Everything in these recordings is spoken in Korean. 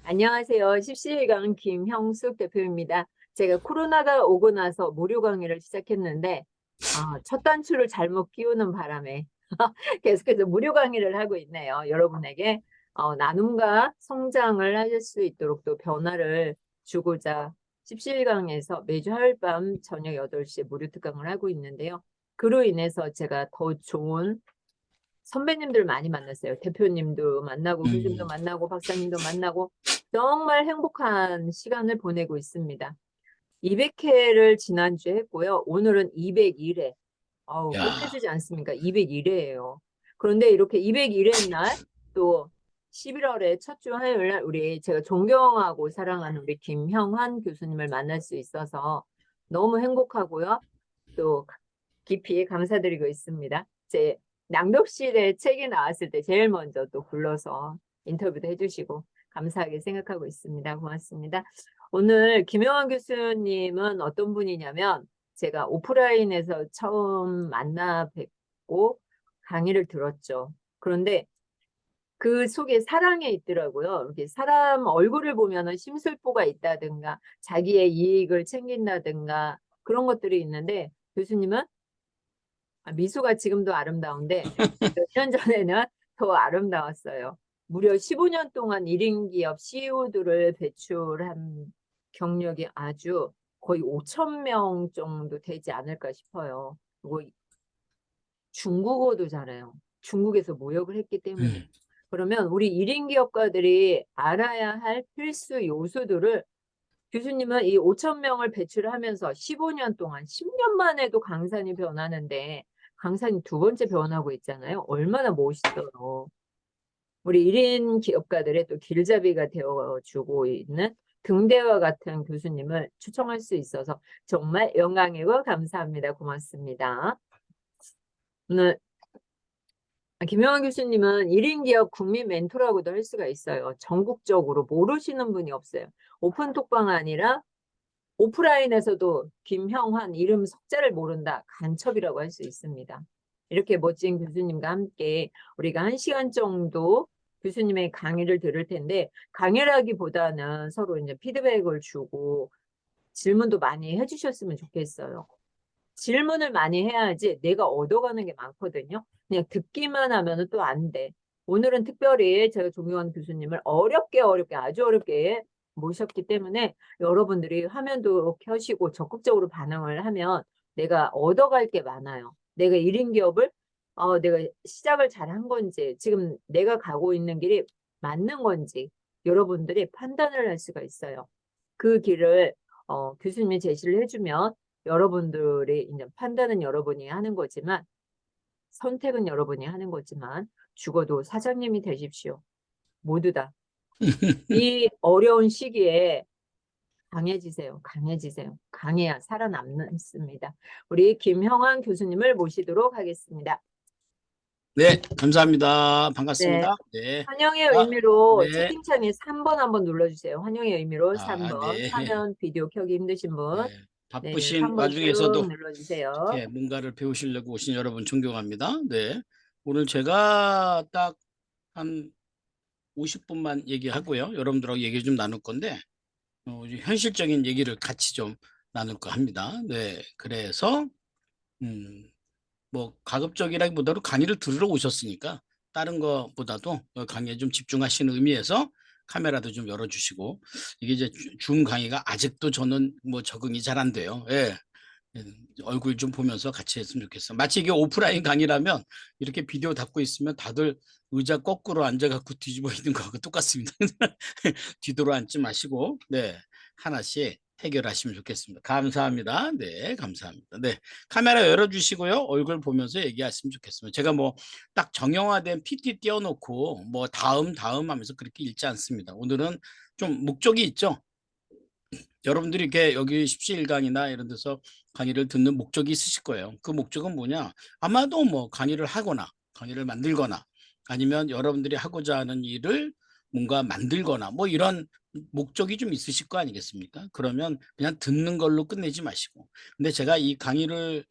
안녕하세요. 17강 김형숙 대표입니다. 제가 코로나가 오고 나서 무료 강의를 시작했는데, 첫 단추를 잘못 끼우는 바람에 계속해서 무료 강의를 하고 있네요. 여러분에게 나눔과 성장을 하실 수 있도록 또 변화를 주고자 17강에서 매주 화요일 밤 저녁 8시에 무료 특강을 하고 있는데요. 그로 인해서 제가 더 좋은 선배님들 많이 만났어요. 대표님도 만나고 교수님도 음, 만나고 박사님도 만나고 정말 행복한 시간을 보내고 있습니다. 200회를 지난주에 했고요. 오늘은 201회. 야, 끝내주지 않습니까? 201회예요. 그런데 이렇게 201회 날 또 11월의 첫 주 화요일 날 우리 제가 존경하고 사랑하는 우리 김형환 교수님을 만날 수 있어서 너무 행복하고요. 또 깊이 감사드리고 있습니다. 제 낭독실에 책이 나왔을 때 제일 먼저 또 불러서 인터뷰도 해주시고 감사하게 생각하고 있습니다. 고맙습니다. 오늘 김영환 교수님은 어떤 분이냐면 제가 오프라인에서 처음 만나 뵙고 강의를 들었죠. 그런데 그 속에 사랑이 있더라고요. 이렇게 사람 얼굴을 보면은 심술보가 있다든가 자기의 이익을 챙긴다든가 그런 것들이 있는데 교수님은 미소가 지금도 아름다운데 몇 년 전에는 더 아름다웠어요. 무려 15년 동안 1인 기업 CEO들을 배출한 경력이 아주 거의 5천 명 정도 되지 않을까 싶어요. 그리고 중국어도 잘해요. 중국에서 모욕을 했기 때문에. 음, 그러면 우리 1인 기업가들이 알아야 할 필수 요소들을 교수님은 이 5천 명을 배출하면서 15년 동안 10년 만에도 강산이 변하는데 강산이 두 번째 변하고 있잖아요. 얼마나 멋있어요. 우리 1인 기업가들의 또 길잡이가 되어주고 있는 등대와 같은 교수님을 추천할 수 있어서 정말 영광이고 감사합니다. 고맙습니다. 오늘 김영환 교수님은 1인 기업 국민 멘토라고도 할 수가 있어요. 전국적으로 모르시는 분이 없어요. 오픈톡방 아니라 오프라인에서도 김형환 이름 석자를 모른다. 간첩이라고 할 수 있습니다. 이렇게 멋진 교수님과 함께 우리가 1시간 정도 교수님의 강의를 들을 텐데 강의라기보다는 서로 이제 피드백을 주고 질문도 많이 해주셨으면 좋겠어요. 질문을 많이 해야지 내가 얻어가는 게 많거든요. 그냥 듣기만 하면 또 안 돼. 오늘은 특별히 제가 존경하는 교수님을 어렵게 아주 어렵게 모셨기 때문에 여러분들이 화면도 켜시고 적극적으로 반응을 하면 내가 얻어갈 게 많아요. 내가 1인 기업을 내가 시작을 잘 한 건지 지금 내가 가고 있는 길이 맞는 건지 여러분들이 판단을 할 수가 있어요. 그 길을 교수님이 제시를 해주면 여러분들이 이제 판단은 여러분이 하는 거지만 선택은 여러분이 하는 거지만 죽어도 사장님이 되십시오. 모두 다. 이 어려운 시기에 강해지세요. 강해지세요. 강해야 살아남습니다. 우리 김형환 교수님을 모시도록 하겠습니다. 네, 감사합니다. 네. 반갑습니다. 네, 환영의 아, 의미로 네, 채팅창에 3번 한번 눌러주세요. 환영의 의미로 네, 3번. 화면 비디오 켜기 힘드신 분. 네. 네, 바쁘신 3번 쭉 와중에서도 눌러주세요. 이렇게 뭔가를 배우시려고 오신 여러분 존경합니다. 네, 오늘 제가 딱 한 50분만 얘기하고요. 여러분들하고 얘기 좀 나눌 건데, 이제 현실적인 얘기를 같이 좀 나눌까 합니다. 네, 그래서, 음, 뭐 가급적이라기보다도 강의를 들으러 오셨으니까 다른 것보다도 강의에 좀 집중하시는 의미에서 카메라도 좀 열어주시고 이게 이제 줌 강의가 아직도 저는 뭐 적응이 잘 안 돼요. 예. 예, 얼굴 좀 보면서 같이 했으면 좋겠어. 마치 이게 오프라인 강의라면 이렇게 비디오 닫고 있으면 다들 의자 거꾸로 앉아갖고 뒤집어 있는 거하고 똑같습니다. 뒤돌아 앉지 마시고, 네, 하나씩 해결하시면 좋겠습니다. 감사합니다. 네, 감사합니다. 네, 카메라 열어주시고요. 얼굴 보면서 얘기하시면 좋겠습니다. 제가 뭐 딱 정형화된 PT 띄워놓고 뭐 다음 하면서 그렇게 읽지 않습니다. 오늘은 좀 목적이 있죠. 여러분들이 이렇게 여기 17강이나 이런 데서 강의를 듣는 목적이 있으실 거예요. 그 목적은 뭐냐? 아마도 뭐 강의를 하거나 강의를 만들거나 아니면 여러분들이 하고자 하는 일을 뭔가 만들거나 뭐 이런 목적이 좀 있으실 거 아니겠습니까? 그러면 그냥 듣는 걸로 끝내지 마시고. 근데 제가 이 강의를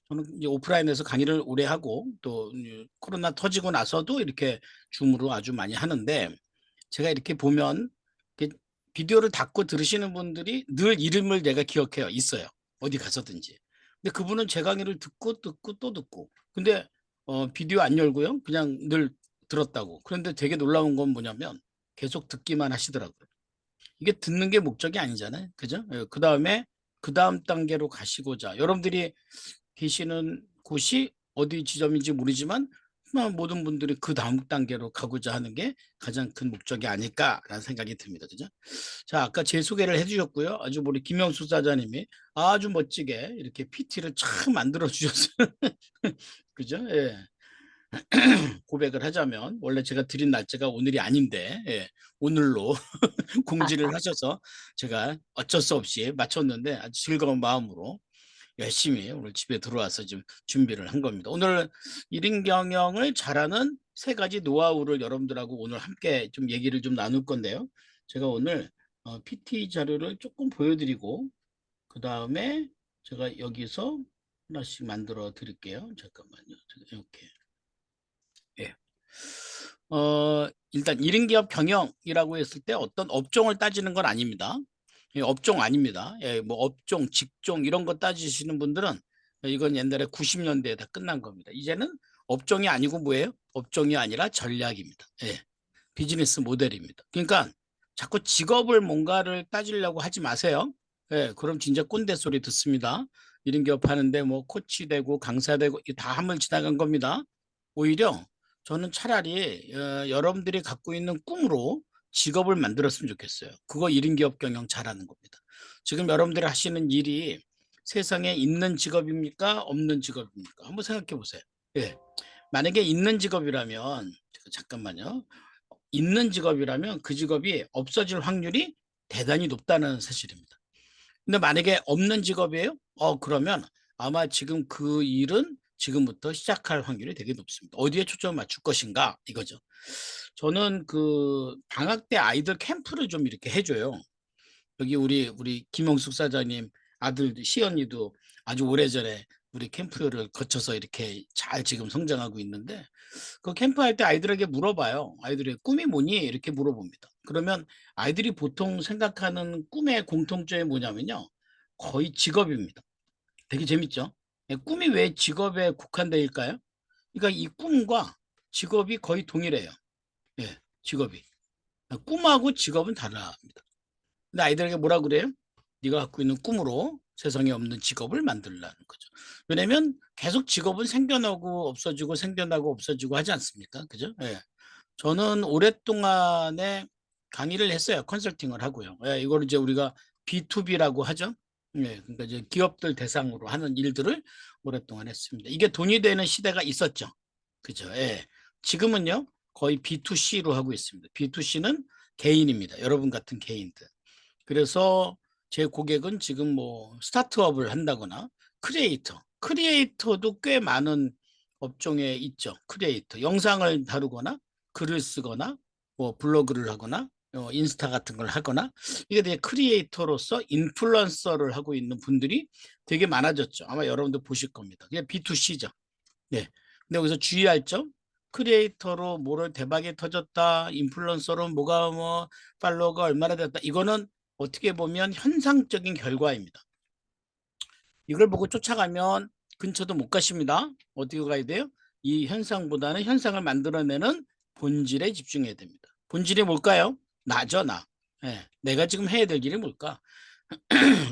저는 이제 오프라인에서 강의를 오래 하고 또 코로나 터지고 나서도 이렇게 줌으로 아주 많이 하는데 제가 이렇게 보면 이렇게 비디오를 닫고 들으시는 분들이 늘 이름을 내가 기억해요. 있어요. 어디 가서든지. 근데 그분은 제 강의를 듣고 또 듣고. 근데 비디오 안 열고요. 그냥 늘 들었다고. 그런데 되게 놀라운 건 뭐냐면 계속 듣기만 하시더라고요. 이게 듣는 게 목적이 아니잖아요. 그죠? 그 다음에 그 다음 단계로 가시고자 여러분들이 계시는 곳이 어디 지점인지 모르지만 모든 분들이 그 다음 단계로 가고자 하는 게 가장 큰 목적이 아닐까라는 생각이 듭니다. 그죠? 자, 아까 제 소개를 해주셨고요. 아주 우리 김영수 사장님이 아주 멋지게 이렇게 PT를 참 만들어 주셨어요. 그죠? 예. 고백을 하자면 원래 제가 드린 날짜가 오늘이 아닌데 예, 오늘로 공지를 하셔서 제가 어쩔 수 없이 맞췄는데 아주 즐거운 마음으로 열심히 오늘 집에 들어와서 좀 준비를 한 겁니다. 오늘 1인 경영을 잘하는 세 가지 노하우를 여러분들하고 오늘 함께 좀 얘기를 좀 나눌 건데요. 제가 오늘 PT 자료를 조금 보여드리고 그 다음에 제가 여기서 하나씩 만들어 드릴게요. 잠깐만요. 이렇게. 예. 일단 1인 기업 경영이라고 했을 때 어떤 업종을 따지는 건 아닙니다. 예, 업종 아닙니다. 예, 뭐 업종, 직종 이런 거 따지시는 분들은 이건 옛날에 90년대에 다 끝난 겁니다. 이제는 업종이 아니고 뭐예요? 업종이 아니라 전략입니다. 예, 비즈니스 모델입니다. 그러니까 자꾸 직업을 뭔가를 따지려고 하지 마세요. 예, 그럼 진짜 꼰대 소리 듣습니다. 1인 기업 하는데 뭐 코치 되고 강사 되고 다 한물 지나간 겁니다. 오히려 저는 차라리 여러분들이 갖고 있는 꿈으로 직업을 만들었으면 좋겠어요. 그거 1인 기업 경영 잘하는 겁니다. 지금 여러분들이 하시는 일이 세상에 있는 직업입니까? 없는 직업입니까? 한번 생각해 보세요. 예. 만약에 있는 직업이라면 잠깐만요. 있는 직업이라면 그 직업이 없어질 확률이 대단히 높다는 사실입니다. 근데 만약에 없는 직업이에요? 그러면 아마 지금 그 일은 지금부터 시작할 확률이 되게 높습니다. 어디에 초점을 맞출 것인가 이거죠. 저는 그 방학 때 아이들 캠프를 좀 이렇게 해줘요. 여기 우리 김영숙 사장님 아들 시연이도 아주 오래전에 우리 캠프를 거쳐서 이렇게 잘 지금 성장하고 있는데 그 캠프할 때 아이들에게 물어봐요. 아이들의 꿈이 뭐니? 이렇게 물어봅니다. 그러면 아이들이 보통 생각하는 꿈의 공통점이 뭐냐면요. 거의 직업입니다. 되게 재밌죠? 예, 꿈이 왜 직업에 국한되일까요? 그러니까 이 꿈과 직업이 거의 동일해요. 예, 직업이. 꿈하고 직업은 다릅니다. 근데 아이들에게 뭐라 그래요? 네가 갖고 있는 꿈으로 세상에 없는 직업을 만들라는 거죠. 왜냐면 계속 직업은 생겨나고 없어지고 생겨나고 없어지고 하지 않습니까? 그죠? 예. 저는 오랫동안에 강의를 했어요. 컨설팅을 하고요. 예, 이걸 이제 우리가 B2B라고 하죠. 예, 그러니까 이제 기업들 대상으로 하는 일들을 오랫동안 했습니다. 이게 돈이 되는 시대가 있었죠. 그죠? 예. 지금은요, 거의 B2C로 하고 있습니다. B2C는 개인입니다. 여러분 같은 개인들. 그래서 제 고객은 지금 뭐 스타트업을 한다거나 크리에이터도 꽤 많은 업종에 있죠. 크리에이터. 영상을 다루거나 글을 쓰거나 뭐 블로그를 하거나 인스타 같은 걸 하거나 이게 되게 크리에이터로서 인플루언서를 하고 있는 분들이 되게 많아졌죠. 아마 여러분도 보실 겁니다. 그게 B2C죠. 네. 근데 여기서 주의할 점 크리에이터로 뭐를 대박이 터졌다. 인플루언서로 뭐가 뭐 팔로워가 얼마나 됐다. 이거는 어떻게 보면 현상적인 결과입니다. 이걸 보고 쫓아가면 근처도 못 가십니다. 어떻게 가야 돼요? 이 현상보다는 현상을 만들어내는 본질에 집중해야 됩니다. 본질이 뭘까요? 나죠, 나. 예, 내가 지금 해야 될 일이 뭘까?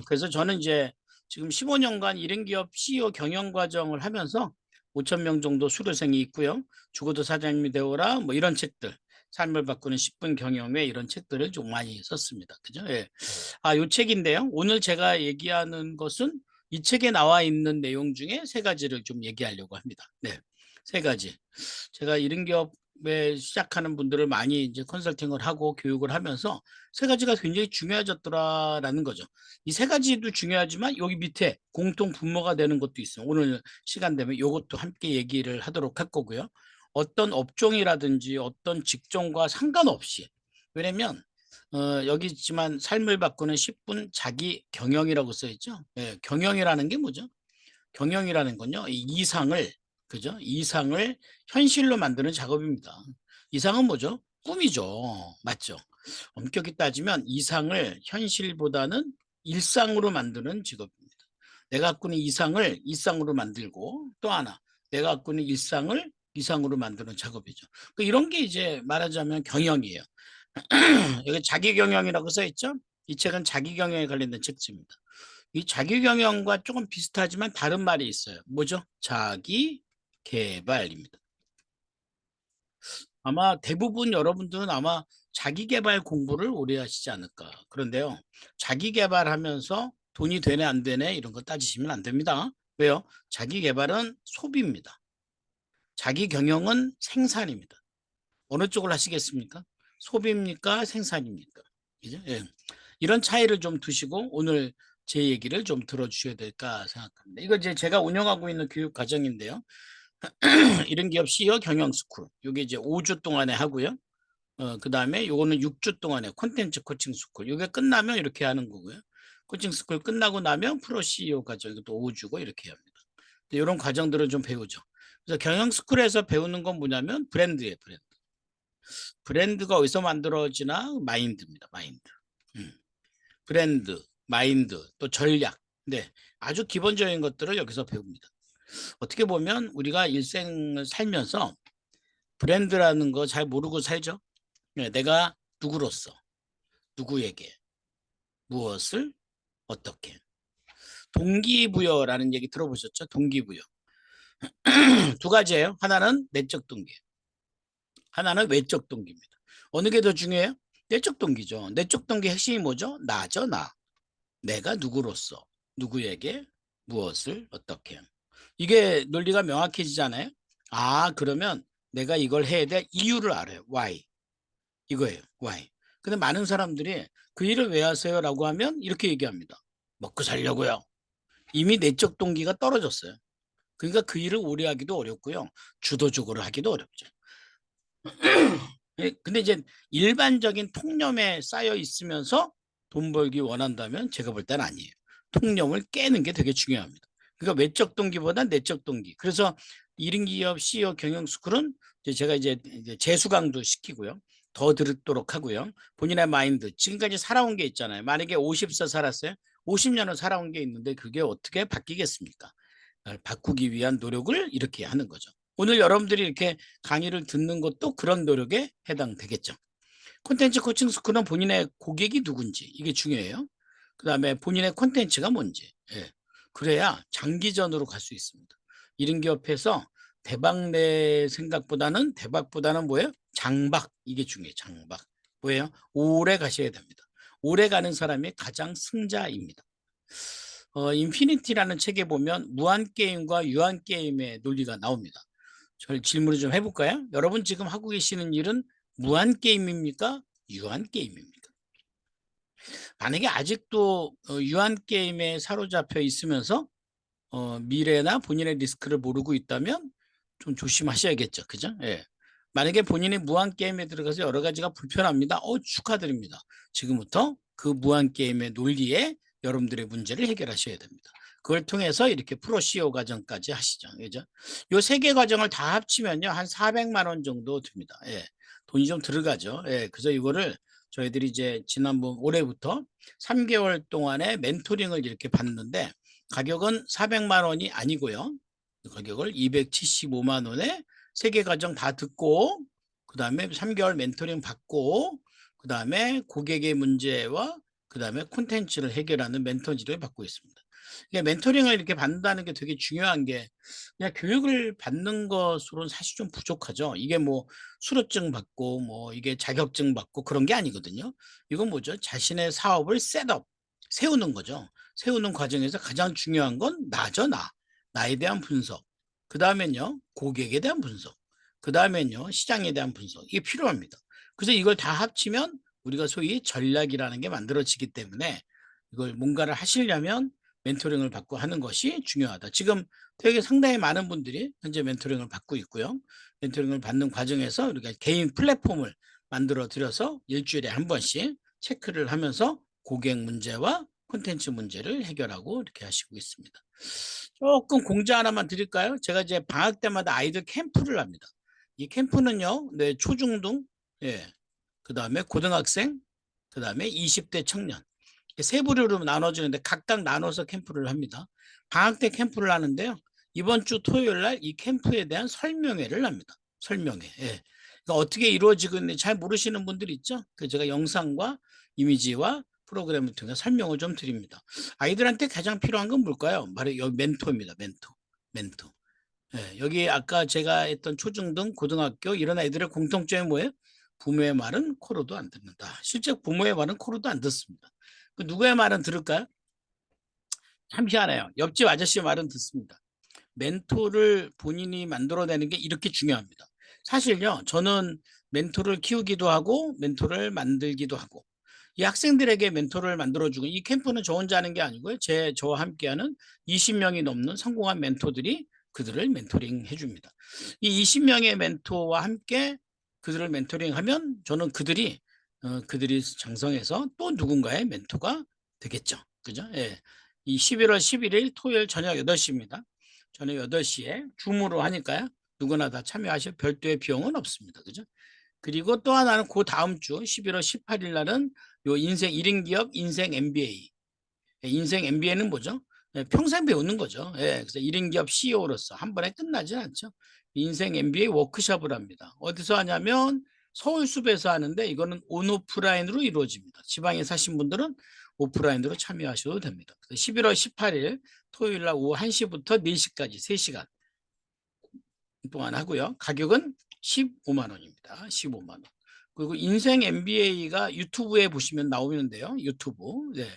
그래서 저는 이제 지금 15년간 1인 기업 CEO 경영 과정을 하면서 5천 명 정도 수료생이 있고요. 죽어도 사장님이 되어라 뭐 이런 책들, 삶을 바꾸는 10분 경영회 이런 책들을 좀 많이 썼습니다. 그죠? 예. 요 책인데요. 오늘 제가 얘기하는 것은 이 책에 나와 있는 내용 중에 세 가지를 좀 얘기하려고 합니다. 네. 세 가지. 제가 1인 기업에 시작하는 분들을 많이 이제 컨설팅을 하고 교육을 하면서 세 가지가 굉장히 중요해졌더라라는 거죠. 이 세 가지도 중요하지만 여기 밑에 공통 분모가 되는 것도 있어요. 오늘 시간 되면 이것도 함께 얘기를 하도록 할 거고요. 어떤 업종이라든지 어떤 직종과 상관없이 왜냐면 여기 있지만 삶을 바꾸는 10분 자기 경영이라고 써 있죠. 예, 경영이라는 게 뭐죠? 경영이라는 건요. 이 이상을 그죠? 이상을 현실로 만드는 작업입니다. 이상은 뭐죠? 꿈이죠. 맞죠? 엄격히 따지면 이상을 현실보다는 일상으로 만드는 직업입니다. 내가 갖고 있는 이상을 일상으로 만들고 또 하나 내가 갖고 있는 일상을 이상으로 만드는 작업이죠. 이런 게 이제 말하자면 경영이에요. 여기 자기경영이라고 써 있죠? 이 책은 자기경영에 관련된 책집입니다. 이 자기경영과 조금 비슷하지만 다른 말이 있어요. 뭐죠? 자기개발입니다. 아마 대부분 여러분들은 아마 자기개발 공부를 오래 하시지 않을까. 그런데요, 자기개발하면서 돈이 되네 안 되네 이런 거 따지시면 안 됩니다. 왜요? 자기개발은 소비입니다. 자기경영은 생산입니다. 어느 쪽을 하시겠습니까? 소비입니까? 생산입니까? 그죠? 예. 이런 차이를 좀 두시고 오늘 제 얘기를 좀 들어주셔야 될까 생각합니다. 이거 이제 제가 운영하고 있는 교육 과정인데요. 이런 기업 CEO 경영 스쿨. 이게 이제 5주 동안에 하고요. 그 다음에 요거는 6주 동안에 콘텐츠 코칭 스쿨. 이게 끝나면 이렇게 하는 거고요. 코칭 스쿨 끝나고 나면 프로 CEO 과정. 이것도 5주고 이렇게 합니다. 이런 과정들을 좀 배우죠. 그래서 경영 스쿨에서 배우는 건 뭐냐면 브랜드예요, 브랜드. 브랜드가 어디서 만들어지나? 마인드입니다, 마인드. 브랜드, 마인드, 또 전략. 네, 아주 기본적인 것들을 여기서 배웁니다. 어떻게 보면 우리가 일생을 살면서 브랜드라는 거 잘 모르고 살죠. 네, 내가 누구로서, 누구에게, 무엇을, 어떻게. 동기부여라는 얘기 들어보셨죠? 동기부여. 두 가지예요. 하나는 내적 동기, 하나는 외적 동기입니다. 어느 게 더 중요해요? 내적 동기죠. 내적 동기 핵심이 뭐죠? 나죠, 나. 내가 누구로서, 누구에게, 무엇을, 어떻게. 이게 논리가 명확해지잖아요. 아, 그러면 내가 이걸 해야 될 이유를 알아요. Why. 이거예요. Why. 근데 많은 사람들이 그 일을 왜 하세요? 라고 하면 이렇게 얘기합니다. 먹고 살려고요. 이미 내적 동기가 떨어졌어요. 그러니까 그 일을 오래 하기도 어렵고요. 주도적으로 하기도 어렵죠. 근데 이제 일반적인 통념에 쌓여 있으면서 돈 벌기 원한다면 제가 볼 때는 아니에요. 통념을 깨는 게 되게 중요합니다. 그러니까 외적 동기보다 내적 동기. 그래서 1인 기업 CEO 경영 스쿨은 제가 이제 재수 강도 시키고요. 더 들도록 하고요. 본인의 마인드. 지금까지 살아온 게 있잖아요. 만약에 50세 살았어요. 50년을 살아온 게 있는데 그게 어떻게 바뀌겠습니까? 바꾸기 위한 노력을 이렇게 하는 거죠. 오늘 여러분들이 이렇게 강의를 듣는 것도 그런 노력에 해당되겠죠. 콘텐츠 코칭 스쿨은 본인의 고객이 누군지 이게 중요해요. 그 다음에 본인의 콘텐츠가 뭔지. 예. 그래야 장기전으로 갈 수 있습니다. 이런 기업에서 대박 내 생각보다는 대박보다는 뭐예요? 장박. 이게 중요해요. 장박. 뭐예요? 오래 가셔야 됩니다. 오래 가는 사람이 가장 승자입니다. 인피니티라는 책에 보면 무한게임과 유한게임의 논리가 나옵니다. 저를 질문을 좀 해볼까요? 여러분 지금 하고 계시는 일은 무한게임입니까? 유한게임입니까? 만약에 아직도 유한게임에 사로잡혀 있으면서 미래나 본인의 리스크를 모르고 있다면 좀 조심하셔야겠죠. 그죠? 예. 만약에 본인이 무한게임에 들어가서 여러 가지가 불편합니다. 축하드립니다. 지금부터 그 무한게임의 논리에 여러분들의 문제를 해결하셔야 됩니다. 그걸 통해서 이렇게 프로 CEO 과정까지 하시죠. 그죠? 요 세 개 과정을 다 합치면요. 한 400만 원 정도 듭니다. 예. 돈이 좀 들어가죠. 예. 그래서 이거를 저희들이 이제 지난번 올해부터 3개월 동안의 멘토링을 이렇게 받는데 가격은 400만 원이 아니고요. 가격을 275만 원에 세 개 과정 다 듣고 그다음에 3개월 멘토링 받고 그다음에 고객의 문제와 그다음에 콘텐츠를 해결하는 멘토지를 받고 있습니다. 이게 멘토링을 이렇게 받는다는 게 되게 중요한 게 그냥 교육을 받는 것으로는 사실 좀 부족하죠. 이게 뭐 수료증 받고 뭐 이게 자격증 받고 그런 게 아니거든요. 이건 뭐죠? 자신의 사업을 셋업, 세우는 거죠. 세우는 과정에서 가장 중요한 건 나죠, 나. 나에 대한 분석. 그 다음엔요, 고객에 대한 분석. 그 다음엔요, 시장에 대한 분석. 이게 필요합니다. 그래서 이걸 다 합치면 우리가 소위 전략이라는 게 만들어지기 때문에 이걸 뭔가를 하시려면 멘토링을 받고 하는 것이 중요하다. 지금 되게 상당히 많은 분들이 현재 멘토링을 받고 있고요. 멘토링을 받는 과정에서 우리가 개인 플랫폼을 만들어 드려서 일주일에 한 번씩 체크를 하면서 고객 문제와 콘텐츠 문제를 해결하고 이렇게 하시고 있습니다. 조금 공지 하나만 드릴까요? 제가 이제 방학 때마다 아이들 캠프를 합니다. 이 캠프는요, 네, 초중등 예. 그다음에 고등학생, 그다음에 20대 청년. 세 부류로 나눠지는데 각각 나눠서 캠프를 합니다. 방학 때 캠프를 하는데요. 이번 주 토요일 날 이 캠프에 대한 설명회를 합니다. 설명회. 예. 그러니까 어떻게 이루어지고 있는지 잘 모르시는 분들 있죠? 그 제가 영상과 이미지와 프로그램을 통해 설명을 좀 드립니다. 아이들한테 가장 필요한 건 뭘까요? 바로 여기 멘토입니다. 멘토. 멘토. 예, 여기 아까 제가 했던 초중등, 고등학교 이런 아이들의 공통점이 뭐예요? 부모의 말은 코로도 안 듣는다. 실제 부모의 말은 코로도 안 듣습니다. 그 누구의 말은 들을까요? 참 희한해요. 옆집 아저씨의 말은 듣습니다. 멘토를 본인이 만들어내는 게 이렇게 중요합니다. 사실요, 저는 멘토를 키우기도 하고 멘토를 만들기도 하고 이 학생들에게 멘토를 만들어주고 이 캠프는 저 혼자 하는 게 아니고요. 저와 함께하는 20명이 넘는 성공한 멘토들이 그들을 멘토링 해줍니다. 이 20명의 멘토와 함께 그들을 멘토링하면 저는 그들이 장성해서 또 누군가의 멘토가 되겠죠. 그죠? 예. 이 11월 11일 토요일 저녁 8시입니다. 저녁 8시에 줌으로 하니까요. 누구나 다 참여하실 별도의 비용은 없습니다. 그죠? 그리고 또 하나는 그 다음 주 11월 18일 날은 요 인생 1인 기업 인생 MBA. 인생 MBA는 뭐죠? 평생 배우는 거죠. 그래서 1인 기업 CEO로서 한 번에 끝나진 않죠. 인생 MBA 워크숍을 합니다. 어디서 하냐면 서울숲에서 하는데 이거는 온오프라인으로 이루어집니다. 지방에 사신 분들은 오프라인으로 참여하셔도 됩니다. 11월 18일 토요일 날 오후 1시부터 4시까지 3시간 동안 하고요. 가격은 15만 원입니다. 15만 원. 그리고 인생 MBA가 유튜브에 보시면 나오는데요. 유튜브. 네.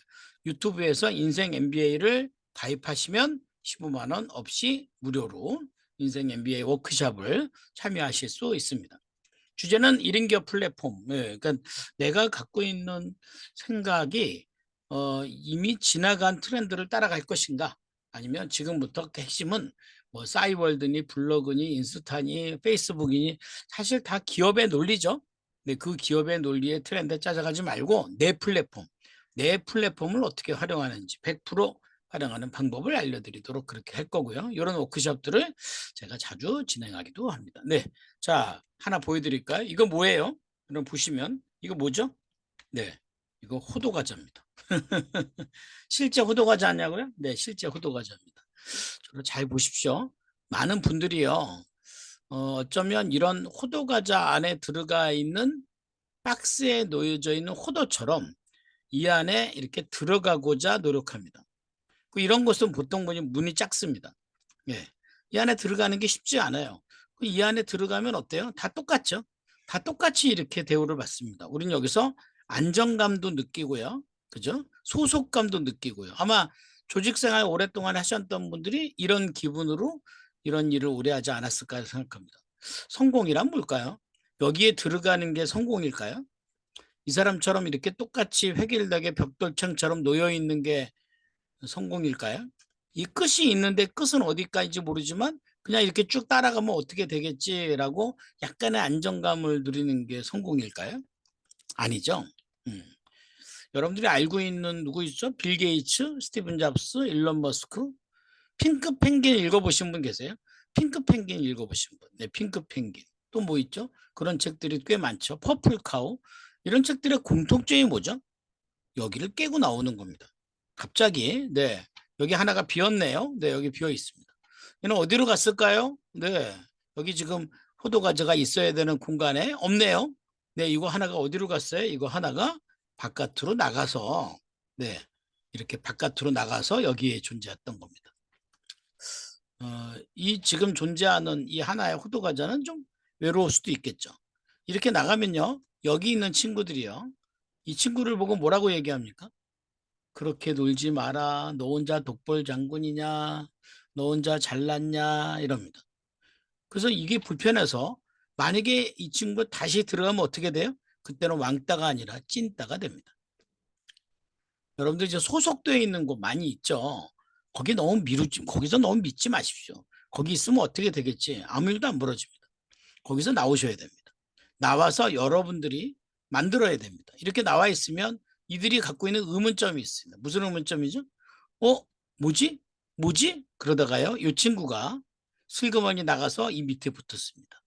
유튜브에서 인생 MBA를 가입하시면 15만 원 없이 무료로 인생 MBA 워크숍을 참여하실 수 있습니다. 주제는 1인 기업 플랫폼. 그러니까 내가 갖고 있는 생각이 이미 지나간 트렌드를 따라갈 것인가? 아니면 지금부터 핵심은 뭐 싸이월드니 블로그니 인스타니 페이스북이니 사실 다 기업의 논리죠. 근데 그 기업의 논리의 트렌드 짜져가지 말고 내 플랫폼을 어떻게 활용하는지 100% 활용하는 방법을 알려드리도록 그렇게 할 거고요. 이런 워크숍들을 제가 자주 진행하기도 합니다. 네, 자 하나 보여드릴까요? 이거 뭐예요? 그럼 보시면 이거 뭐죠? 네, 이거 호두과자입니다. 실제 호두과자냐고요? 네, 실제 호두과자입니다. 저를 잘 보십시오. 많은 분들이요. 어쩌면 이런 호두과자 안에 들어가 있는 박스에 놓여져 있는 호두처럼 이 안에 이렇게 들어가고자 노력합니다. 이런 것은 보통 보면 문이 작습니다. 예. 이 안에 들어가는 게 쉽지 않아요. 이 안에 들어가면 어때요? 다 똑같죠? 다 똑같이 이렇게 대우를 받습니다. 우리는 여기서 안정감도 느끼고요. 그죠? 소속감도 느끼고요. 아마 조직생활 오랫동안 하셨던 분들이 이런 기분으로 이런 일을 오래 하지 않았을까 생각합니다. 성공이란 뭘까요? 여기에 들어가는 게 성공일까요? 이 사람처럼 이렇게 똑같이 획일되게 벽돌창처럼 놓여 있는 게 성공일까요? 이 끝이 있는데 끝은 어디까지인지 모르지만 그냥 이렇게 쭉 따라가면 어떻게 되겠지라고 약간의 안정감을 누리는 게 성공일까요? 아니죠. 음. 여러분들이 알고 있는 누구 있죠? 빌 게이츠, 스티븐 잡스, 일론 머스크, 핑크 펭귄 읽어보신 분 계세요? 핑크 펭귄 읽어보신 분. 네, 핑크 펭귄. 또 뭐 있죠? 그런 책들이 꽤 많죠. 퍼플 카우. 이런 책들의 공통점이 뭐죠? 여기를 깨고 나오는 겁니다. 갑자기 네 여기 하나가 비었네요. 네 여기 비어 있습니다. 얘는 어디로 갔을까요? 네 여기 지금 호두과자가 있어야 되는 공간에 없네요. 네 이거 하나가 어디로 갔어요? 이거 하나가 바깥으로 나가서 네 이렇게 바깥으로 나가서 여기에 존재했던 겁니다. 이 지금 존재하는 이 하나의 호두과자는 좀 외로울 수도 있겠죠. 이렇게 나가면요 여기 있는 친구들이요 이 친구를 보고 뭐라고 얘기합니까? 그렇게 놀지 마라. 너 혼자 독볼 장군이냐? 너 혼자 잘났냐? 이럽니다. 그래서 이게 불편해서 만약에 이 친구 다시 들어가면 어떻게 돼요? 그때는 왕따가 아니라 찐따가 됩니다. 여러분들 이제 소속되어 있는 곳 많이 있죠. 거기서 너무 믿지 마십시오. 거기 있으면 어떻게 되겠지? 아무 일도 안 벌어집니다. 거기서 나오셔야 됩니다. 나와서 여러분들이 만들어야 됩니다. 이렇게 나와 있으면 이들이 갖고 있는 의문점이 있습니다. 무슨 의문점이죠? 어? 뭐지? 뭐지? 그러다가요, 이 친구가 슬그머니 나가서 이 밑에 붙었습니다.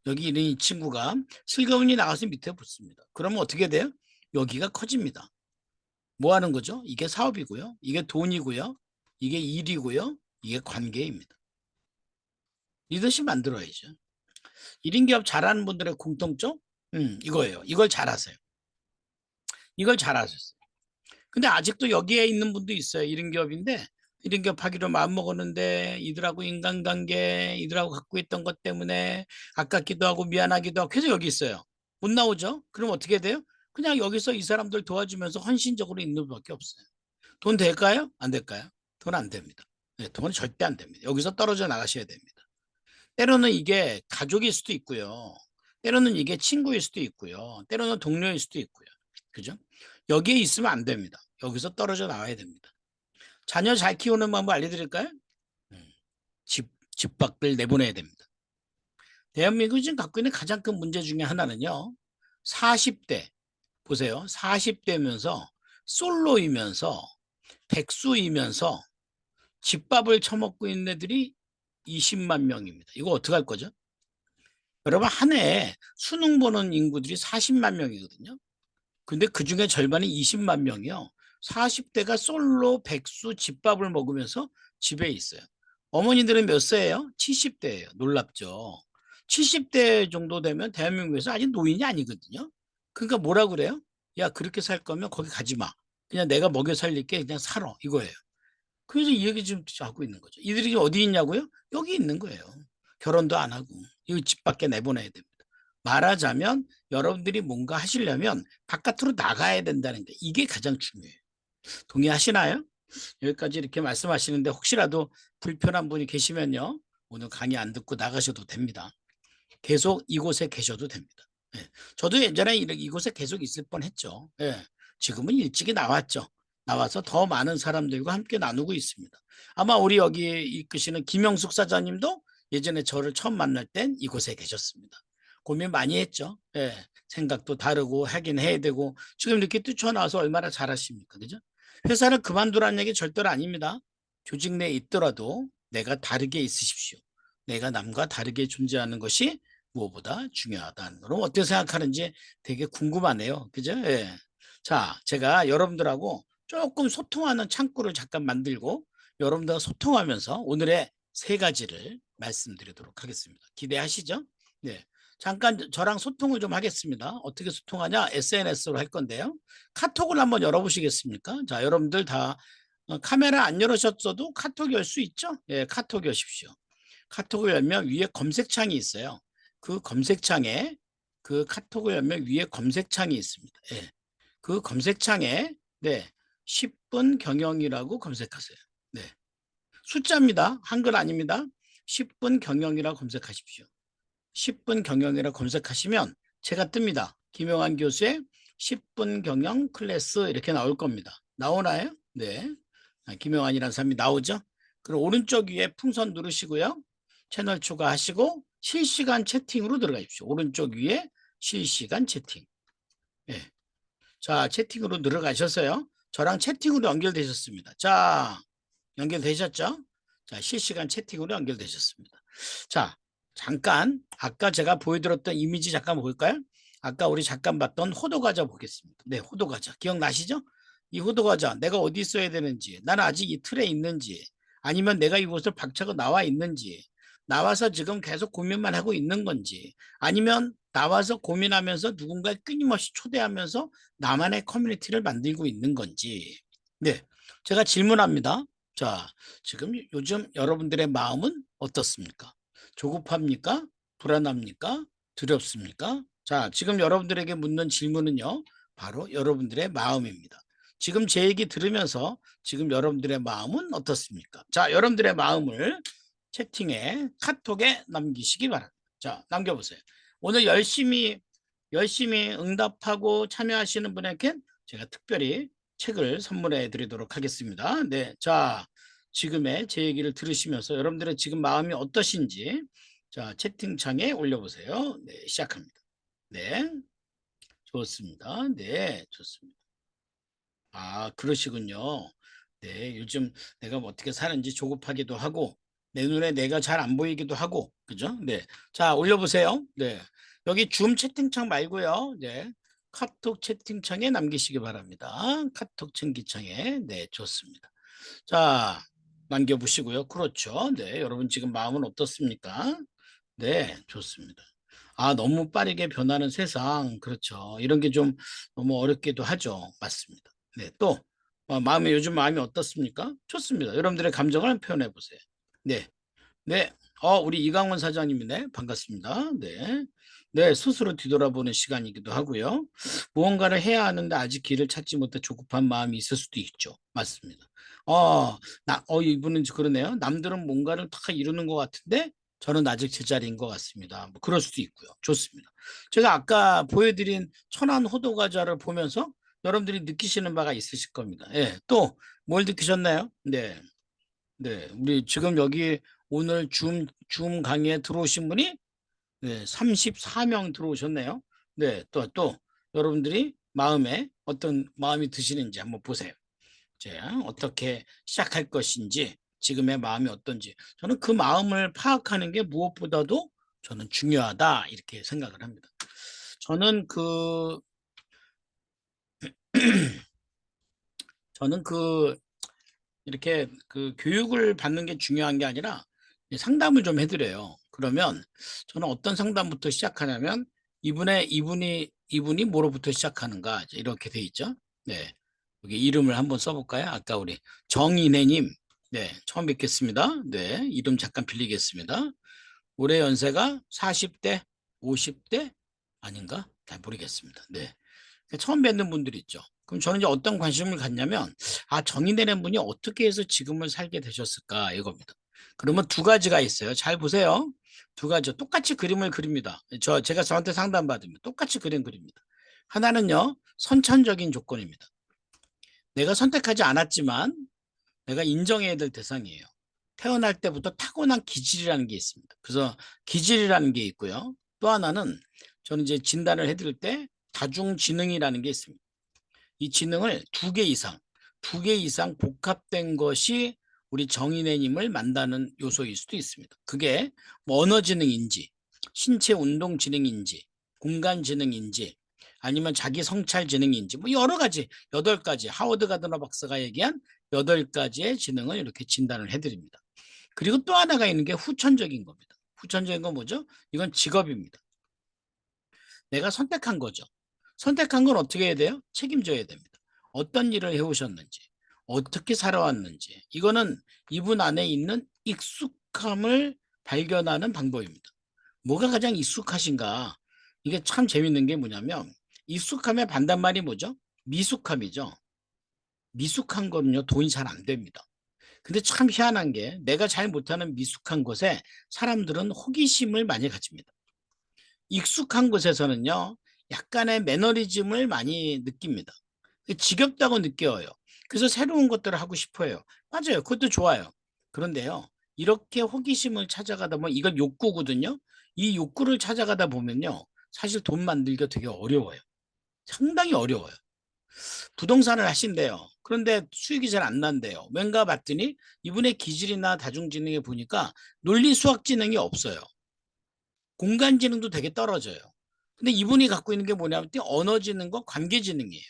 여기 있는 이 친구가 슬그머니 나가서 밑에 붙습니다. 그러면 어떻게 돼요? 여기가 커집니다. 뭐 하는 거죠? 이게 사업이고요. 이게 돈이고요. 이게 일이고요. 이게 관계입니다. 리더십 만들어야죠. 1인 기업 잘하는 분들의 공통점? 이거예요. 이걸 잘하세요. 이걸 잘하셨어요. 근데 아직도 여기에 있는 분도 있어요. 1인 기업인데 1인 기업 하기로 마음먹었는데 이들하고 인간관계, 이들하고 갖고 있던 것 때문에 아깝기도 하고 미안하기도 하고 계속 여기 있어요. 못 나오죠? 그럼 어떻게 돼요? 그냥 여기서 이 사람들 도와주면서 헌신적으로 있는 수밖에 없어요. 돈 될까요? 안 될까요? 돈 안 됩니다. 네, 돈은 절대 안 됩니다. 여기서 떨어져 나가셔야 됩니다. 때로는 이게 가족일 수도 있고요. 때로는 이게 친구일 수도 있고요. 때로는 동료일 수도 있고요. 그죠? 여기에 있으면 안 됩니다. 여기서 떨어져 나와야 됩니다. 자녀 잘 키우는 방법 알려드릴까요? 음, 집 밖을 내보내야 됩니다. 대한민국이 지금 갖고 있는 가장 큰 문제 중에 하나는요. 40대, 보세요. 40대면서 솔로이면서 백수이면서 집밥을 처먹고 있는 애들이 20만 명입니다. 이거 어떡할 거죠? 여러분, 한 해에 수능 보는 인구들이 40만 명이거든요. 근데 그 중에 절반이 20만 명이요. 40대가 솔로 백수 집밥을 먹으면서 집에 있어요. 어머니들은 몇 세예요? 70대예요. 놀랍죠. 70대 정도 되면 대한민국에서 아직 노인이 아니거든요. 그러니까 뭐라 그래요? 야, 그렇게 살 거면 거기 가지 마. 그냥 내가 먹여 살릴게. 그냥 살아. 이거예요. 그래서 이 얘기 지금 하고 있는 거죠. 이들이 어디 있냐고요? 여기 있는 거예요. 결혼도 안 하고 이거 집 밖에 내보내야 됩니다. 말하자면 여러분들이 뭔가 하시려면 바깥으로 나가야 된다는 게 이게 가장 중요해요. 동의하시나요? 여기까지 이렇게 말씀하시는데 혹시라도 불편한 분이 계시면요. 오늘 강의 안 듣고 나가셔도 됩니다. 계속 이곳에 계셔도 됩니다. 예. 저도 예전에 이곳에 계속 있을 뻔했죠. 예. 지금은 일찍이 나왔죠. 나와서 더 많은 사람들과 함께 나누고 있습니다. 아마 우리 여기 이끄시는 김영숙 사장님도 예전에 저를 처음 만날 땐 이곳에 계셨습니다. 고민 많이 했죠. 예. 생각도 다르고 하긴 해야 되고 지금 이렇게 뛰쳐나와서 얼마나 잘하십니까? 그죠? 회사를 그만두라는 얘기 절대로 아닙니다. 조직 내에 있더라도 내가 다르게 있으십시오. 내가 남과 다르게 존재하는 것이 무엇보다 중요하다는 걸 어떻게 생각하는지 되게 궁금하네요. 그죠? 예. 자, 제가 여러분들하고 조금 소통하는 창구를 잠깐 만들고 여러분들과 소통하면서 오늘의 세 가지를 말씀드리도록 하겠습니다. 기대하시죠? 네. 잠깐 저랑 소통을 좀 하겠습니다. 어떻게 소통하냐? SNS로 할 건데요. 카톡을 한번 열어보시겠습니까? 자, 여러분들 다 카메라 안 열으셨어도 카톡 열 수 있죠? 예, 카톡 여십시오. 카톡을 열면 위에 검색창이 있어요. 그 검색창에 그 카톡을 열면 위에 검색창이 있습니다. 예. 그 검색창에 네, 10분 경영이라고 검색하세요. 네. 숫자입니다. 한글 아닙니다. 10분 경영이라고 검색하십시오. 10분 경영이라고 검색하시면 제가 뜹니다. 김용환 교수의 10분 경영 클래스 이렇게 나올 겁니다. 나오나요? 네. 김용환이라는 사람이 나오죠? 그럼 오른쪽 위에 풍선 누르시고요. 채널 추가하시고 실시간 채팅으로 들어가십시오. 오른쪽 위에 실시간 채팅. 예. 자, 채팅으로 들어가셔서요. 저랑 채팅으로 연결되셨습니다. 자, 연결되셨죠? 자, 실시간 채팅으로 연결되셨습니다. 자, 잠깐 아까 제가 보여드렸던 이미지 잠깐 볼까요? 아까 우리 잠깐 봤던 호두과자 보겠습니다. 네, 호두과자 기억나시죠? 이 호두과자 내가 어디 있어야 되는지, 나는 아직 이 틀에 있는지, 아니면 내가 이곳을 박차고 나와 있는지, 나와서 지금 계속 고민만 하고 있는 건지, 아니면 나와서 고민하면서 누군가 끊임없이 초대하면서 나만의 커뮤니티를 만들고 있는 건지. 네, 제가 질문합니다. 자, 지금 요즘 여러분들의 마음은 어떻습니까? 조급합니까? 불안합니까? 두렵습니까? 자, 지금 여러분들에게 묻는 질문은요, 바로 여러분들의 마음입니다. 지금 제 얘기 들으면서 지금 여러분들의 마음은 어떻습니까? 자, 여러분들의 마음을 채팅에, 카톡에 남기시기 바랍니다. 자, 남겨보세요. 오늘 열심히 응답하고 참여하시는 분에게 제가 특별히 책을 선물해 드리도록 하겠습니다. 네. 자, 지금의 제 얘기를 들으시면서 여러분들의 지금 마음이 어떠신지 자, 채팅창에 올려보세요. 네, 시작합니다. 네, 좋습니다. 네, 좋습니다. 아, 그러시군요. 네, 요즘 내가 뭐 어떻게 사는지 조급하기도 하고 내 눈에 내가 잘 안 보이기도 하고, 그죠? 네. 자, 올려보세요. 네. 여기 줌 채팅창 말고요. 네. 카톡 채팅창에 남기시기 바랍니다. 카톡 챙기창에. 네, 좋습니다. 자, 남겨보시고요. 그렇죠. 네. 여러분 지금 마음은 어떻습니까? 네, 좋습니다. 아, 너무 빠르게 변하는 세상. 그렇죠. 이런 게 좀 너무 어렵기도 하죠. 맞습니다. 네, 또, 요즘 마음이 어떻습니까? 좋습니다. 여러분들의 감정을 표현해 보세요. 네. 네. 우리 이강원 사장님이네. 반갑습니다. 네. 네, 스스로 뒤돌아보는 시간이기도 하고요. 무언가를 해야 하는데 아직 길을 찾지 못해 조급한 마음이 있을 수도 있죠. 맞습니다. 이분은 그러네요. 남들은 뭔가를 다 이루는 것 같은데 저는 아직 제자리인 것 같습니다. 뭐 그럴 수도 있고요. 좋습니다. 제가 아까 보여드린 천안 호두 과자를 보면서 여러분들이 느끼시는 바가 있으실 겁니다. 예, 또 뭘 느끼셨나요? 네. 네, 우리 지금 여기 오늘 줌 강의에 들어오신 분이 네, 34명 들어오셨네요. 네, 또 여러분들이 마음에 어떤 마음이 드시는지 한번 보세요. 자, 어떻게 시작할 것인지, 지금의 마음이 어떤지. 저는 그 마음을 파악하는 게 무엇보다도 저는 중요하다, 이렇게 생각을 합니다. 저는 저는 이렇게 그 교육을 받는 게 중요한 게 아니라 상담을 좀 해드려요. 그러면 저는 어떤 상담부터 시작하냐면 이분이 뭐로부터 시작하는가 이렇게 돼 있죠. 네, 여기 이름을 한번 써볼까요? 아까 우리 정인혜님, 네, 처음 뵙겠습니다. 네, 이름 잠깐 빌리겠습니다. 올해 연세가 40대, 50대 아닌가? 잘 모르겠습니다. 네. 처음 뵙는 분들 있죠. 그럼 저는 이제 어떤 관심을 갖냐면, 정의되는 분이 어떻게 해서 지금을 살게 되셨을까 이겁니다. 그러면 두 가지가 있어요. 잘 보세요. 두 가지 똑같이 그림을 그립니다. 제가 저한테 상담받으면 똑같이 그림 그립니다. 하나는요, 선천적인 조건입니다. 내가 선택하지 않았지만 내가 인정해야 될 대상이에요. 태어날 때부터 타고난 기질이라는 게 있습니다. 그래서 기질이라는 게 있고요. 또 하나는 저는 이제 진단을 해드릴 때 다중지능이라는 게 있습니다. 이 지능을 두 개 이상 복합된 것이 우리 정인혜님을 만드는 요소일 수도 있습니다. 그게 뭐 언어지능인지, 신체 운동 지능인지, 공간 지능인지, 아니면 자기 성찰 지능인지, 뭐 여러 가지, 8가지, 하워드 가드너 박사가 얘기한 8가지의 지능을 이렇게 진단을 해드립니다. 그리고 또 하나가 있는 게 후천적인 겁니다. 후천적인 건 뭐죠? 이건 직업입니다. 내가 선택한 거죠. 선택한 건 어떻게 해야 돼요? 책임져야 됩니다. 어떤 일을 해오셨는지, 어떻게 살아왔는지, 이거는 이분 안에 있는 익숙함을 발견하는 방법입니다. 뭐가 가장 익숙하신가? 이게 참 재밌는 게 뭐냐면, 익숙함의 반대말이 뭐죠? 미숙함이죠. 미숙한 거는요, 돈이 잘 안 됩니다. 근데 참 희한한 게 내가 잘 못하는 미숙한 것에 사람들은 호기심을 많이 가집니다. 익숙한 곳에서는요, 약간의 매너리즘을 많이 느낍니다. 지겹다고 느껴요. 그래서 새로운 것들을 하고 싶어요. 맞아요. 그것도 좋아요. 그런데요, 이렇게 호기심을 찾아가다 보면 이건 욕구거든요. 이 욕구를 찾아가다 보면요, 사실 돈 만들기가 되게 어려워요. 상당히 어려워요. 부동산을 하신대요. 그런데 수익이 잘 안 난대요. 왠가 봤더니 이분의 기질이나 다중지능에 보니까 논리 수학 지능이 없어요. 공간 지능도 되게 떨어져요. 근데 이분이 갖고 있는 게 뭐냐면 언어 지능과 관계 지능이에요.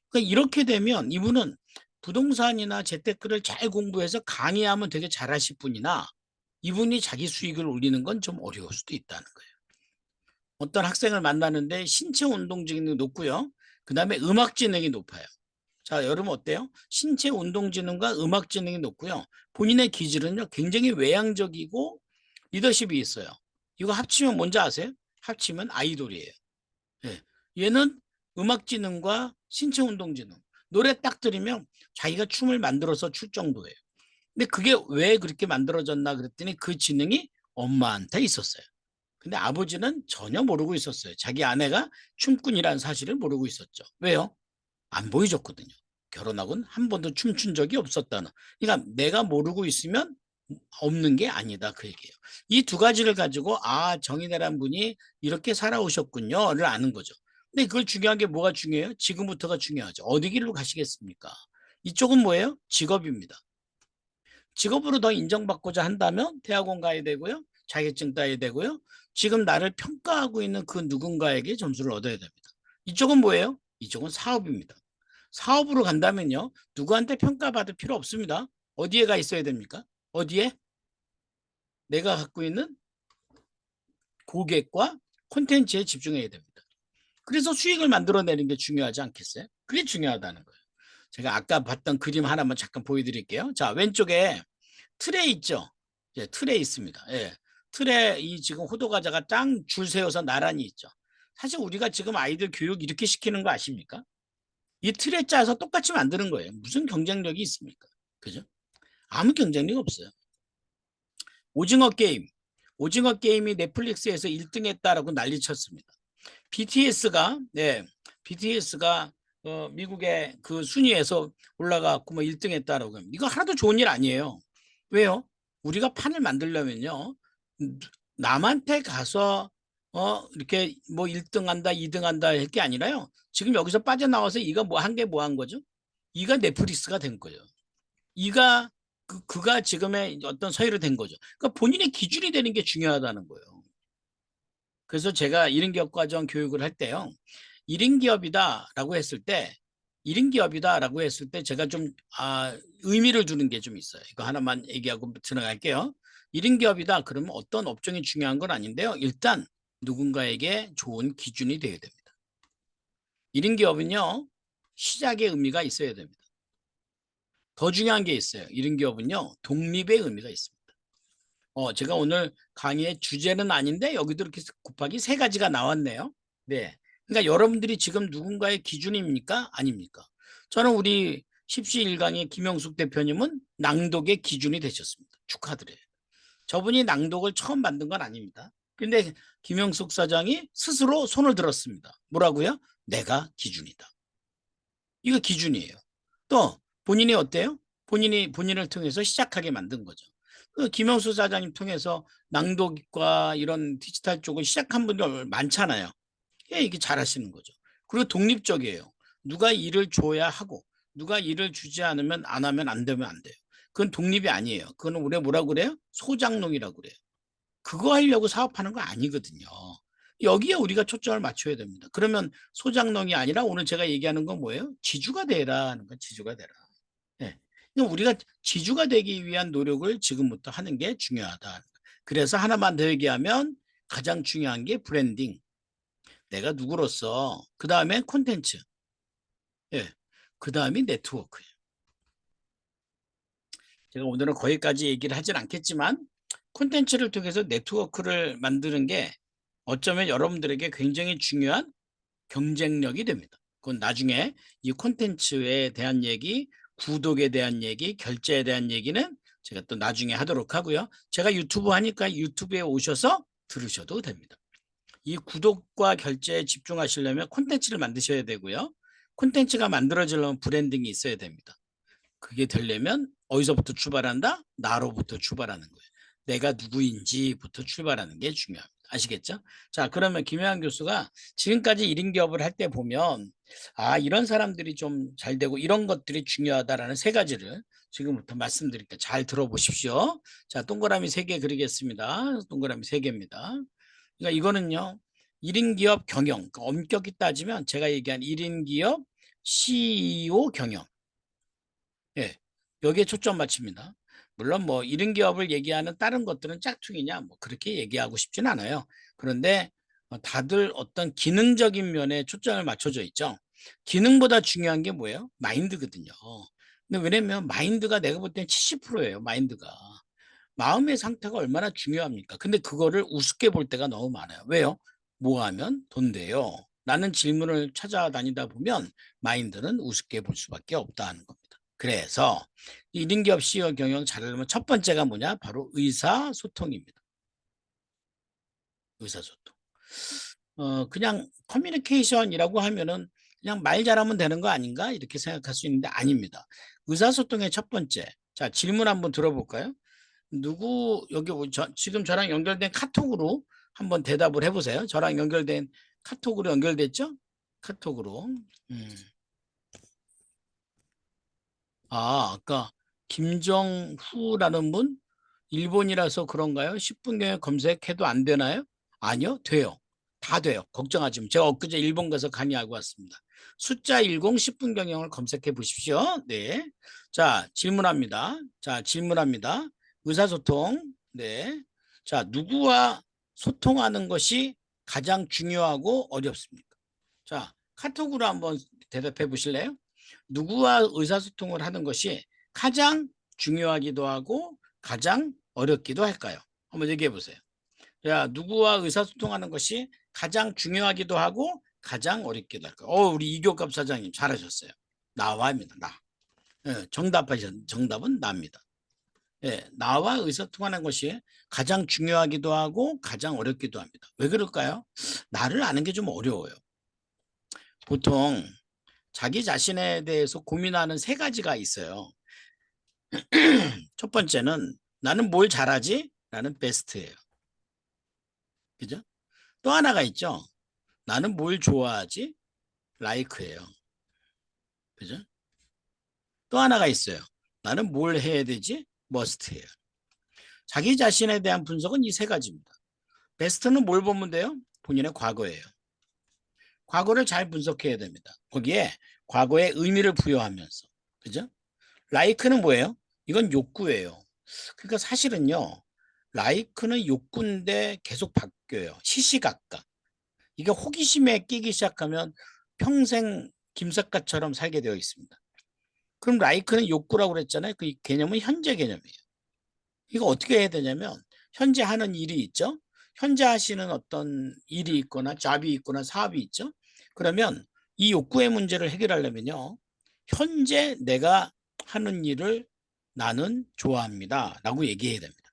그러니까 이렇게 되면 이분은 부동산이나 재테크를 잘 공부해서 강의하면 되게 잘하실 분이나 이분이 자기 수익을 올리는 건 좀 어려울 수도 있다는 거예요. 어떤 학생을 만나는데 신체 운동 지능이 높고요. 그 다음에 음악 지능이 높아요. 자, 여러분 어때요? 신체 운동 지능과 음악 지능이 높고요. 본인의 기질은요, 굉장히 외향적이고 리더십이 있어요. 이거 합치면 뭔지 아세요? 합치면 아이돌이에요. 예. 얘는 음악지능과 신체운동지능. 노래 딱 들으면 자기가 춤을 만들어서 출 정도예요. 근데 그게 왜 그렇게 만들어졌나 그랬더니 그 지능이 엄마한테 있었어요. 근데 아버지는 전혀 모르고 있었어요. 자기 아내가 춤꾼이라는 사실을 모르고 있었죠. 왜요? 안 보여줬거든요. 결혼하고는 한 번도 춤춘 적이 없었다는. 그러니까 내가 모르고 있으면 없는 게 아니다 그 얘기예요. 이 두 가지를 가지고 정의대란 분이 이렇게 살아오셨군요를 아는 거죠. 근데 그걸 중요한 게 뭐가 중요해요? 지금부터가 중요하죠. 어디 길로 가시겠습니까? 이쪽은 뭐예요? 직업입니다. 직업으로 더 인정받고자 한다면 대학원 가야 되고요. 자격증 따야 되고요. 지금 나를 평가하고 있는 그 누군가에게 점수를 얻어야 됩니다. 이쪽은 뭐예요? 이쪽은 사업입니다. 사업으로 간다면요. 누구한테 평가받을 필요 없습니다. 어디에 가 있어야 됩니까? 어디에? 내가 갖고 있는 고객과 콘텐츠에 집중해야 됩니다. 그래서 수익을 만들어내는 게 중요하지 않겠어요? 그게 중요하다는 거예요. 제가 아까 봤던 그림 하나만 잠깐 보여드릴게요. 자, 왼쪽에 틀에 있죠? 예, 틀에 있습니다. 예, 틀에 이 지금 호두과자가 짱 줄 세워서 나란히 있죠. 사실 우리가 지금 아이들 교육 이렇게 시키는 거 아십니까? 이 틀에 짜서 똑같이 만드는 거예요. 무슨 경쟁력이 있습니까? 그죠? 아무 경쟁력 없어요. 오징어 게임. 오징어 게임이 넷플릭스에서 1등 했다라고 난리 쳤습니다. BTS가 BTS가 미국의 그 순위에서 올라가고 뭐 1등 했다라고 합니다. 이거 하나도 좋은 일 아니에요. 왜요? 우리가 판을 만들려면요. 남한테 가서 이렇게 뭐 1등 한다, 2등 한다 할 게 아니라요. 지금 여기서 빠져나와서 이가 뭐 한 게 뭐 한 거죠? 이가 넷플릭스가 된 거예요. 이가 그가 지금의 어떤 서열이 된 거죠. 그러니까 본인의 기준이 되는 게 중요하다는 거예요. 그래서 제가 1인 기업 과정 교육을 할 때요. 1인 기업이다라고 했을 때 1인 기업이다라고 했을 때 제가 좀 의미를 두는 게 좀 있어요. 이거 하나만 얘기하고 들어갈게요. 1인 기업이다 그러면 어떤 업종이 중요한 건 아닌데요. 일단 누군가에게 좋은 기준이 되어야 됩니다. 1인 기업은요. 시작의 의미가 있어야 됩니다. 더 중요한 게 있어요. 1인 기업은요. 독립의 의미가 있습니다. 제가 오늘 강의의 주제는 아닌데 여기도 이렇게 곱하기 3가지가 나왔네요. 네. 그러니까 여러분들이 지금 누군가의 기준입니까? 아닙니까? 저는 우리 10시1강의 김영숙 대표님은 낭독의 기준이 되셨습니다. 축하드려요. 저분이 낭독을 처음 만든 건 아닙니다. 근데 김영숙 사장이 스스로 손을 들었습니다. 뭐라고요? 내가 기준이다. 이거 기준이에요. 또 본인이 어때요? 본인을 통해서 시작하게 만든 거죠. 그 김영수 사장님 통해서 낭독과 이런 디지털 쪽을 시작한 분들 많잖아요. 예, 이게 잘하시는 거죠. 그리고 독립적이에요. 누가 일을 줘야 하고 누가 일을 주지 않으면 안 하면 안 되면 안 돼요. 그건 독립이 아니에요. 그건 우리가 뭐라고 그래요? 소장농이라고 그래요. 그거 하려고 사업하는 거 아니거든요. 여기에 우리가 초점을 맞춰야 됩니다. 그러면 소장농이 아니라 오늘 제가 얘기하는 건 뭐예요? 지주가 되라는 거, 지주가 되라. 네. 우리가 지주가 되기 위한 노력을 지금부터 하는 게 중요하다. 그래서 하나만 더 얘기하면 가장 중요한 게 브랜딩. 내가 누구로서, 그 다음에 콘텐츠, 예, 그 다음이 네트워크예요. 제가 오늘은 거기까지 얘기를 하진 않겠지만 콘텐츠를 통해서 네트워크를 만드는 게 어쩌면 여러분들에게 굉장히 중요한 경쟁력이 됩니다. 그건 나중에 이 콘텐츠에 대한 얘기, 구독에 대한 얘기, 결제에 대한 얘기는 제가 또 나중에 하도록 하고요. 제가 유튜브 하니까 유튜브에 오셔서 들으셔도 됩니다. 이 구독과 결제에 집중하시려면 콘텐츠를 만드셔야 되고요. 콘텐츠가 만들어지려면 브랜딩이 있어야 됩니다. 그게 되려면 어디서부터 출발한다? 나로부터 출발하는 거예요. 내가 누구인지부터 출발하는 게 중요합니다. 아시겠죠? 자, 그러면 김혜환 교수가 지금까지 1인 기업을 할 때 보면 이런 사람들이 좀 잘 되고 이런 것들이 중요하다라는 3가지를 지금부터 말씀드릴게요. 잘 들어보십시오. 자, 동그라미 3개 그리겠습니다. 동그라미 3개입니다. 그러니까 이거는요. 1인 기업 경영, 그러니까 엄격히 따지면 제가 얘기한 1인 기업 CEO 경영. 예, 여기에 초점 맞춥니다. 물론 뭐 1인 기업을 얘기하는 다른 것들은 짝퉁이냐 뭐 그렇게 얘기하고 싶진 않아요. 그런데 다들 어떤 기능적인 면에 초점을 맞춰져 있죠. 기능보다 중요한 게 뭐예요? 마인드거든요. 근데 왜냐면 마인드가 내가 볼 땐 70%예요. 마인드가. 마음의 상태가 얼마나 중요합니까? 근데 그거를 우습게 볼 때가 너무 많아요. 왜요? 뭐 하면 돈 돼요? 라는 질문을 찾아다니다 보면 마인드는 우습게 볼 수밖에 없다는 겁니다. 그래서 1인 기업 CEO 경영 잘하려면 첫 번째가 뭐냐? 바로 의사소통입니다. 의사소통. 그냥 커뮤니케이션이라고 하면은 그냥 말 잘하면 되는 거 아닌가? 이렇게 생각할 수 있는데 아닙니다. 의사소통의 첫 번째. 자, 질문 한번 들어볼까요? 여기 지금 저랑 연결된 카톡으로 한번 대답을 해보세요. 저랑 연결된 카톡으로 연결됐죠? 카톡으로. 아까 김정후라는 분, 일본이라서 그런가요? 10분 경에 검색해도 안 되나요? 아니요, 돼요. 다 돼요. 걱정하지 마. 제가 엊그제 일본 가서 강의하고 왔습니다. 숫자 10, 10분 경영을 검색해 보십시오. 네. 자, 질문합니다. 자, 질문합니다. 의사소통. 네. 자, 누구와 소통하는 것이 가장 중요하고 어렵습니까? 자, 카톡으로 한번 대답해 보실래요? 누구와 의사소통을 하는 것이 가장 중요하기도 하고 가장 어렵기도 할까요? 한번 얘기해 보세요. 자, 누구와 의사소통하는 것이 가장 중요하기도 하고 가장 어렵기도 할까요? 우리 이교갑 사장님 잘하셨어요. 나와입니다. 나. 정답은 나입니다. 나와 의사소통하는 것이 가장 중요하기도 하고 가장 어렵기도 합니다. 왜 그럴까요? 나를 아는 게 좀 어려워요. 보통 자기 자신에 대해서 고민하는 세 가지가 있어요. 첫 번째는 나는 뭘 잘하지? 나는 베스트예요. 그죠? 또 하나가 있죠. 나는 뭘 좋아하지? 라이크예요. 그죠? 또 하나가 있어요. 나는 뭘 해야 되지? 머스트예요. 자기 자신에 대한 분석은 이 세 가지입니다. 베스트는 뭘 보면 돼요? 본인의 과거예요. 과거를 잘 분석해야 됩니다. 거기에 과거의 의미를 부여하면서. 그죠? 라이크는 뭐예요? 이건 욕구예요. 그러니까 사실은요. 라이크는 욕구인데 계속 바뀌어요. 시시각각. 이게 호기심에 끼기 시작하면 평생 김삿갓처럼 살게 되어 있습니다. 그럼 라이크는 욕구라고 그랬잖아요. 그 개념은 현재 개념이에요. 이거 어떻게 해야 되냐면 현재 하는 일이 있죠. 현재 하시는 어떤 일이 있거나 잡이 있거나 사업이 있죠. 그러면 이 욕구의 문제를 해결하려면요. 현재 내가 하는 일을 나는 좋아합니다. 라고 얘기해야 됩니다.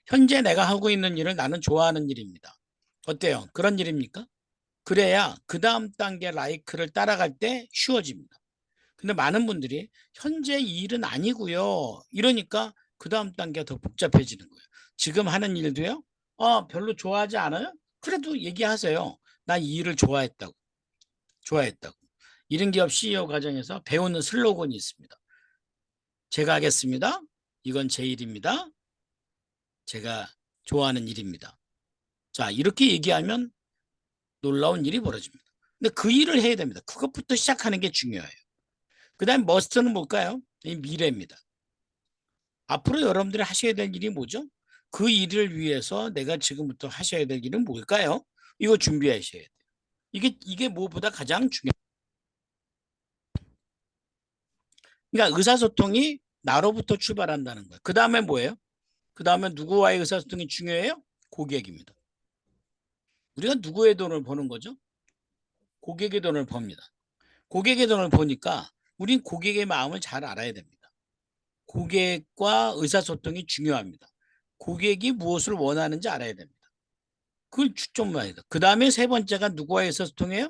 현재 내가 하고 있는 일을 나는 좋아하는 일입니다. 어때요? 그런 일입니까? 그래야 그 다음 단계 라이크를 따라갈 때 쉬워집니다. 근데 많은 분들이 현재 이 일은 아니고요. 이러니까 그 다음 단계가 더 복잡해지는 거예요. 지금 하는 일도요. 별로 좋아하지 않아요? 그래도 얘기하세요. 나 이 일을 좋아했다고. 좋아했다고. 이른 기업 CEO 과정에서 배우는 슬로건이 있습니다. 제가 하겠습니다. 이건 제 일입니다. 제가 좋아하는 일입니다. 자, 이렇게 얘기하면 놀라운 일이 벌어집니다. 근데 그 일을 해야 됩니다. 그것부터 시작하는 게 중요해요. 그 다음 머스트는 뭘까요? 이 미래입니다. 앞으로 여러분들이 하셔야 될 일이 뭐죠? 그 일을 위해서 내가 지금부터 하셔야 될 일은 뭘까요? 이거 준비하셔야 돼요. 이게 무엇보다 가장 중요해요. 그러니까 의사소통이 나로부터 출발한다는 거예요. 그 다음에 뭐예요? 그 다음에 누구와의 의사소통이 중요해요? 고객입니다. 우리가 누구의 돈을 버는 거죠? 고객의 돈을 법니다. 고객의 돈을 보니까 우린 고객의 마음을 잘 알아야 됩니다. 고객과 의사소통이 중요합니다. 고객이 무엇을 원하는지 알아야 됩니다. 그걸 초점해야 돼요. 그 다음에 세 번째가 누구와의 의사소통이에요?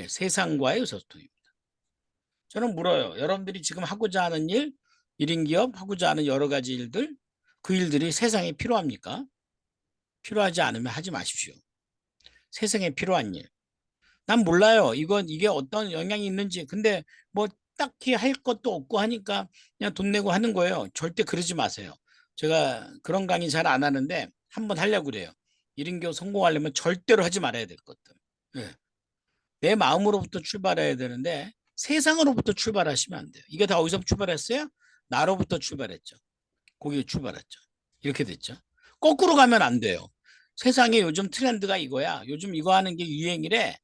세상과의 의사소통입니다. 저는 물어요. 여러분들이 지금 하고자 하는 일, 1인 기업 하고자 하는 여러 가지 일들, 그 일들이 세상에 필요합니까? 필요하지 않으면 하지 마십시오. 세상에 필요한 일. 난 몰라요. 이게 어떤 영향이 있는지. 근데 뭐 딱히 할 것도 없고 하니까 그냥 돈 내고 하는 거예요. 절대 그러지 마세요. 제가 그런 강의 잘 안 하는데 한번 하려고 그래요. 1인 기업 성공하려면 절대로 하지 말아야 될 것들. 네. 내 마음으로부터 출발해야 되는데 세상으로부터 출발하시면 안 돼요. 이게 다 어디서 출발했어요? 나로부터 출발했죠. 거기 출발했죠. 이렇게 됐죠. 거꾸로 가면 안 돼요. 세상에 요즘 트렌드가 이거야. 요즘 이거 하는 게 유행이래.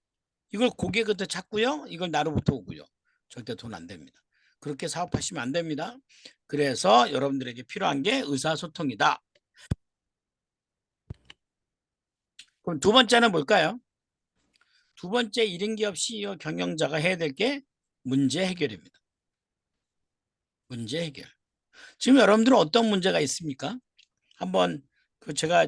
이걸 고객부터 찾고요. 이걸 나로부터 오고요. 절대 돈 안 됩니다. 그렇게 사업하시면 안 됩니다. 그래서 여러분들에게 필요한 게 의사소통이다. 그럼 두 번째는 뭘까요? 두 번째 1인 기업 CEO 경영자가 해야 될 게 문제 해결입니다. 문제 해결. 지금 여러분들은 어떤 문제가 있습니까? 한번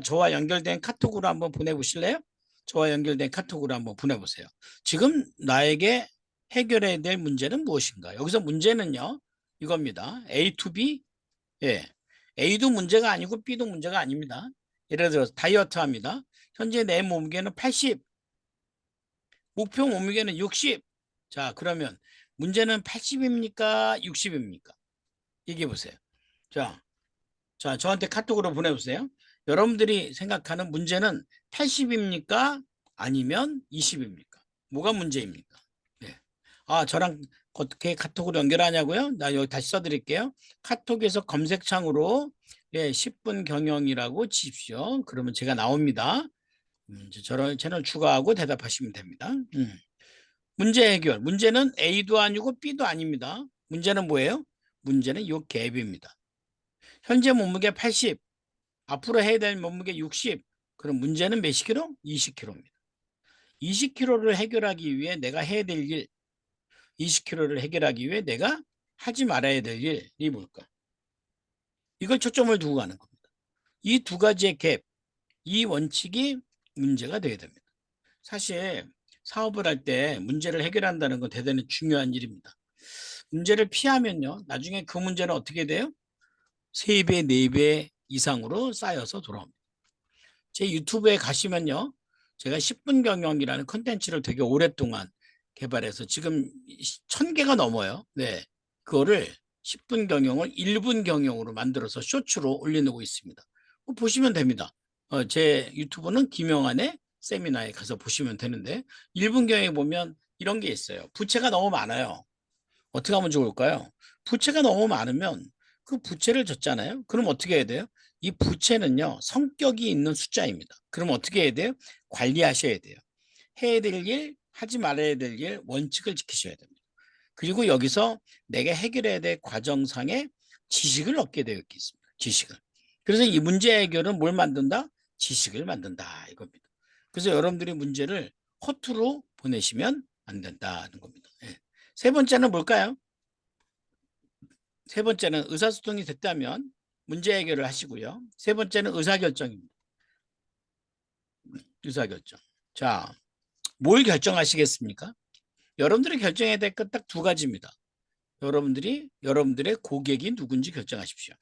저와 연결된 카톡으로 한번 보내보실래요? 저와 연결된 카톡으로 한번 보내보세요. 지금 나에게 해결해야 될 문제는 무엇인가? 여기서 문제는요, 이겁니다. A to B. 예. A도 문제가 아니고 B도 문제가 아닙니다. 예를 들어서 다이어트 합니다. 현재 내 몸무게는 80, 목표 몸무게는 60. 자, 그러면 문제는 80입니까? 60입니까? 얘기해 보세요. 자, 저한테 카톡으로 보내보세요. 여러분들이 생각하는 문제는 80입니까? 아니면 20입니까? 뭐가 문제입니까? 네. 저랑 어떻게 카톡으로 연결하냐고요? 나 여기 다시 써드릴게요. 카톡에서 검색창으로 10분 경영이라고 치십시오. 그러면 제가 나옵니다. 이제 저런 채널 추가하고 대답하시면 됩니다. 문제 해결. 문제는 A도 아니고 B도 아닙니다. 문제는 뭐예요? 문제는 요 갭입니다. 현재 몸무게 80, 앞으로 해야 될 몸무게 60. 그럼 문제는 몇 킬로? 20킬로입니다. 20킬로를 해결하기 위해 내가 해야 될 일, 20킬로를 해결하기 위해 내가 하지 말아야 될 일이 뭘까? 이걸 초점을 두고 가는 겁니다. 이 두 가지의 갭, 이 원칙이 문제가 되어야 됩니다. 사실 사업을 할 때 문제를 해결한다는 건 대단히 중요한 일입니다. 문제를 피하면요, 나중에 그 문제는 어떻게 돼요? 3배, 4배 이상으로 쌓여서 돌아옵니다. 제 유튜브에 가시면요, 제가 10분 경영이라는 컨텐츠를 되게 오랫동안 개발해서 지금 1000개가 넘어요. 네, 그거를 10분 경영을 1분 경영으로 만들어서 쇼츠로 올려놓고 있습니다. 보시면 됩니다. 제 유튜브는 김영환의 세미나에 가서 보시면 되는데 1분 경영에 보면 이런 게 있어요. 부채가 너무 많아요. 어떻게 하면 좋을까요? 부채가 너무 많으면 그 부채를 졌잖아요. 그럼 어떻게 해야 돼요? 이 부채는요, 성격이 있는 숫자입니다. 그럼 어떻게 해야 돼요? 관리하셔야 돼요. 해야 될 일, 하지 말아야 될 일, 원칙을 지키셔야 됩니다. 그리고 여기서 내가 해결해야 될 과정상의 지식을 얻게 되어 있습니다. 지식을. 그래서 이 문제 해결은 뭘 만든다? 지식을 만든다 이겁니다. 그래서 여러분들이 문제를 허투루 보내시면 안 된다는 겁니다. 예. 세 번째는 뭘까요? 세 번째는 의사소통이 됐다면 문제 해결을 하시고요. 세 번째는 의사결정입니다. 의사결정. 자, 뭘 결정하시겠습니까? 여러분들이 결정해야 될 것 딱 두 가지입니다. 여러분들의 고객이 누군지 결정하십시오.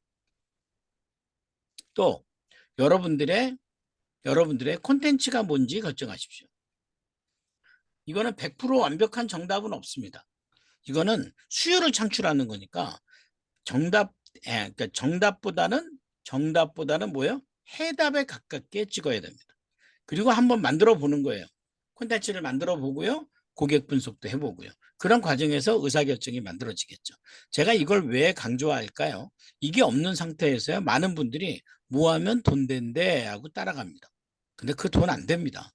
또 여러분들의 콘텐츠가 뭔지 결정하십시오. 이거는 100% 완벽한 정답은 없습니다. 이거는 수요를 창출하는 거니까 그러니까 정답보다는 뭐예요? 해답에 가깝게 찍어야 됩니다. 그리고 한번 만들어 보는 거예요. 콘텐츠를 만들어 보고요. 고객 분석도 해보고요. 그런 과정에서 의사결정이 만들어지겠죠. 제가 이걸 왜 강조할까요? 이게 없는 상태에서요. 많은 분들이 뭐 하면 돈 된대 하고 따라갑니다. 근데 그 돈 안 됩니다.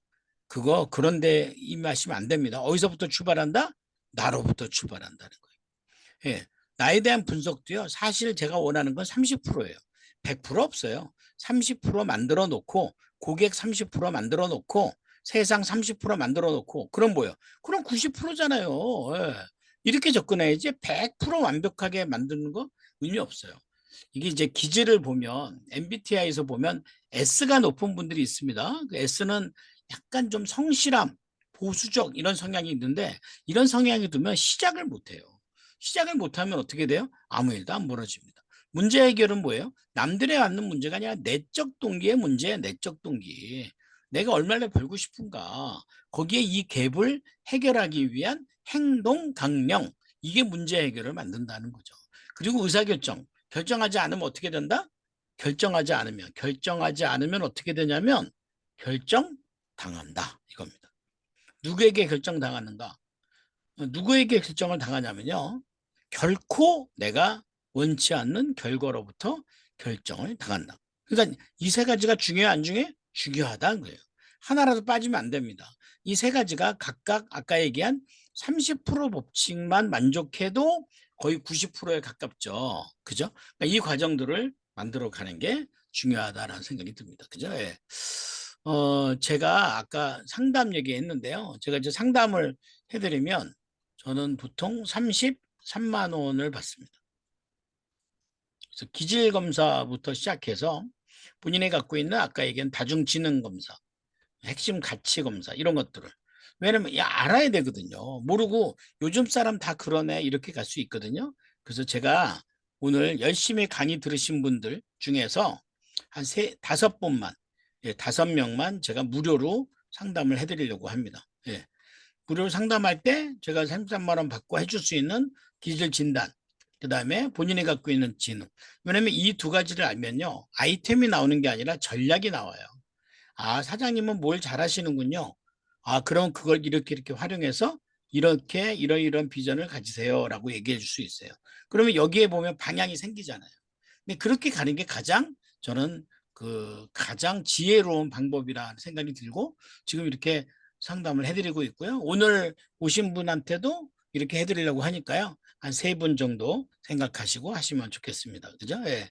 그런데 임하시면 안 됩니다. 어디서부터 출발한다? 나로부터 출발한다는 거예요. 예. 나에 대한 분석도요. 사실 제가 원하는 건 30%예요. 100% 없어요. 30% 만들어 놓고 고객 30% 만들어 놓고 세상 30% 만들어 놓고 그럼 뭐요? 그럼 90%잖아요. 예. 이렇게 접근해야지 100% 완벽하게 만드는 거 의미 없어요. 이게 이제 기질을 보면 MBTI에서 보면 S가 높은 분들이 있습니다. 그 S는 약간 좀 성실함, 보수적 이런 성향이 있는데 이런 성향이 두면 시작을 못 해요. 시작을 못하면 어떻게 돼요? 아무 일도 안 벌어집니다. 문제 해결은 뭐예요? 남들의 갖는 문제가 아니라 내적 동기의 문제예요. 내적 동기. 내가 얼마나 벌고 싶은가. 거기에 이 갭을 해결하기 위한 행동 강령. 이게 문제 해결을 만든다는 거죠. 그리고 의사결정. 결정하지 않으면 어떻게 된다? 결정하지 않으면 어떻게 되냐면 결정당한다. 이겁니다. 누구에게 결정당하는가? 누구에게 결정을 당하냐면요. 결코 내가 원치 않는 결과로부터 결정을 당한다. 그러니까 이 세 가지가 중요해 안 중요해? 중요하다는 거예요. 하나라도 빠지면 안 됩니다. 이 세 가지가 각각 아까 얘기한 30% 법칙만 만족해도 거의 90%에 가깝죠. 그죠? 그러니까 이 과정들을 만들어 가는 게 중요하다라는 생각이 듭니다. 그죠? 예. 제가 아까 상담 얘기했는데요. 제가 이제 상담을 해드리면 저는 보통 33만 원을 받습니다. 그래서 기질 검사부터 시작해서 본인이 갖고 있는 아까 얘기한 다중지능 검사, 핵심 가치 검사 이런 것들을 왜냐면 알아야 되거든요. 모르고 요즘 사람 다 그러네 이렇게 갈 수 있거든요. 그래서 제가 오늘 열심히 강의 들으신 분들 중에서 한 다섯 분만, 5명만 제가 무료로 상담을 해드리려고 합니다. 무료로 상담할 때 제가 33만 원 받고 해줄 수 있는 기질 진단, 그다음에 본인이 갖고 있는 지능. 왜냐면 이 두 가지를 알면요. 아이템이 나오는 게 아니라 전략이 나와요. 아, 사장님은 뭘 잘하시는군요. 아, 그럼 그걸 이렇게 활용해서 이렇게 이런 비전을 가지세요라고 얘기해 줄 수 있어요. 그러면 여기에 보면 방향이 생기잖아요. 근데 그렇게 가는 게 가장 저는 가장 지혜로운 방법이라 생각이 들고 지금 이렇게 상담을 해드리고 있고요. 오늘 오신 분한테도 이렇게 해드리려고 하니까요. 한 3분 정도 생각하시고 하시면 좋겠습니다. 그죠? 예.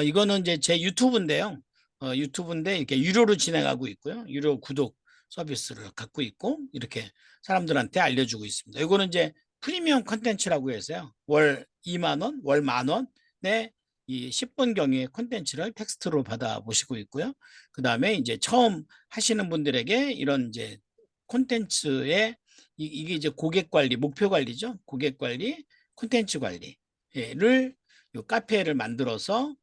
이거는 이제 제 유튜브인데요. 유튜브인데 이렇게 유료로 진행하고 있고요. 유료 구독 서비스를 갖고 있고 이렇게 사람들한테 알려주고 있습니다. 이거는 이제 프리미엄 컨텐츠라고 해서요. 월 2만 원, 월 10,000원에 이 10분 경의 콘텐츠를 텍스트로 받아보시고 있고요. 그 다음에 이제 처음 하시는 분들에게 이런 이제 콘텐츠에 이게 이제 고객 관리, 목표 관리죠. 고객 관리, 콘텐츠 관리를 요 카페를 만들어서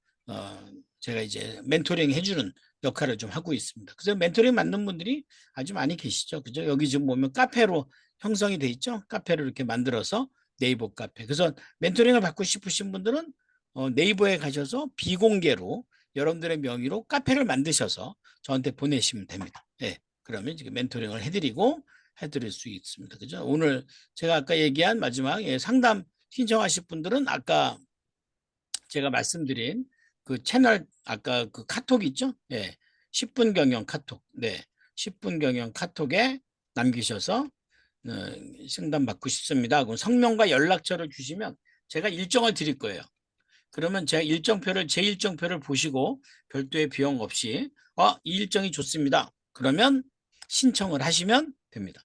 제가 이제 멘토링 해주는 역할을 좀 하고 있습니다. 그래서 멘토링 맡는 분들이 아주 많이 계시죠. 그죠? 여기 지금 보면 카페로 형성이 돼 있죠. 카페를 이렇게 만들어서 네이버 카페. 그래서 멘토링을 받고 싶으신 분들은 네이버에 가셔서 비공개로 여러분들의 명의로 카페를 만드셔서 저한테 보내시면 됩니다. 예. 그러면 지금 멘토링을 해드릴 수 있습니다. 그죠? 오늘 제가 아까 얘기한 마지막 상담 신청하실 분들은 아까 제가 말씀드린 그 채널 아까 그 카톡 있죠? 예. 10분 경영 카톡. 네. 10분 경영 카톡에 남기셔서 어, 상담 받고 싶습니다. 그럼 성명과 연락처를 주시면 제가 일정을 드릴 거예요. 그러면 제가 제 일정표를 보시고 별도의 비용 없이 이 일정이 좋습니다. 그러면 신청을 하시면 됩니다.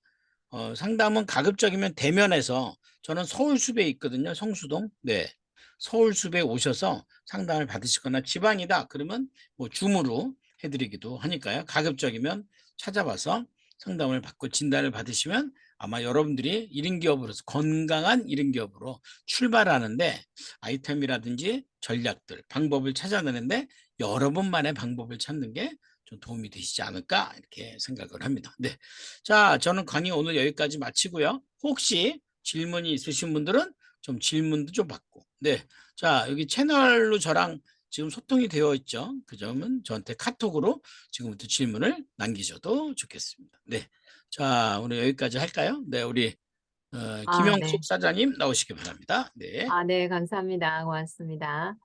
상담은 가급적이면 대면에서 저는 서울숲에 있거든요. 성수동. 네. 서울숲에 오셔서 상담을 받으시거나 지방이다. 그러면 뭐 줌으로 해드리기도 하니까요. 가급적이면 찾아봐서 상담을 받고 진단을 받으시면 아마 여러분들이 1인 기업으로서 건강한 1인 기업으로 출발하는데 아이템이라든지 전략들, 방법을 찾아내는데 여러분만의 방법을 찾는 게 좀 도움이 되시지 않을까 이렇게 생각을 합니다. 네. 자, 저는 강의 오늘 여기까지 마치고요. 혹시 질문이 있으신 분들은 좀 질문도 좀 받고. 네. 자, 여기 채널로 저랑 지금 소통이 되어 있죠. 그 점은 저한테 카톡으로 지금부터 질문을 남기셔도 좋겠습니다. 네. 자, 오늘 여기까지 할까요? 네, 우리 아, 김영숙 네. 사장님 나오시기 바랍니다. 네. 아, 네. 감사합니다. 고맙습니다.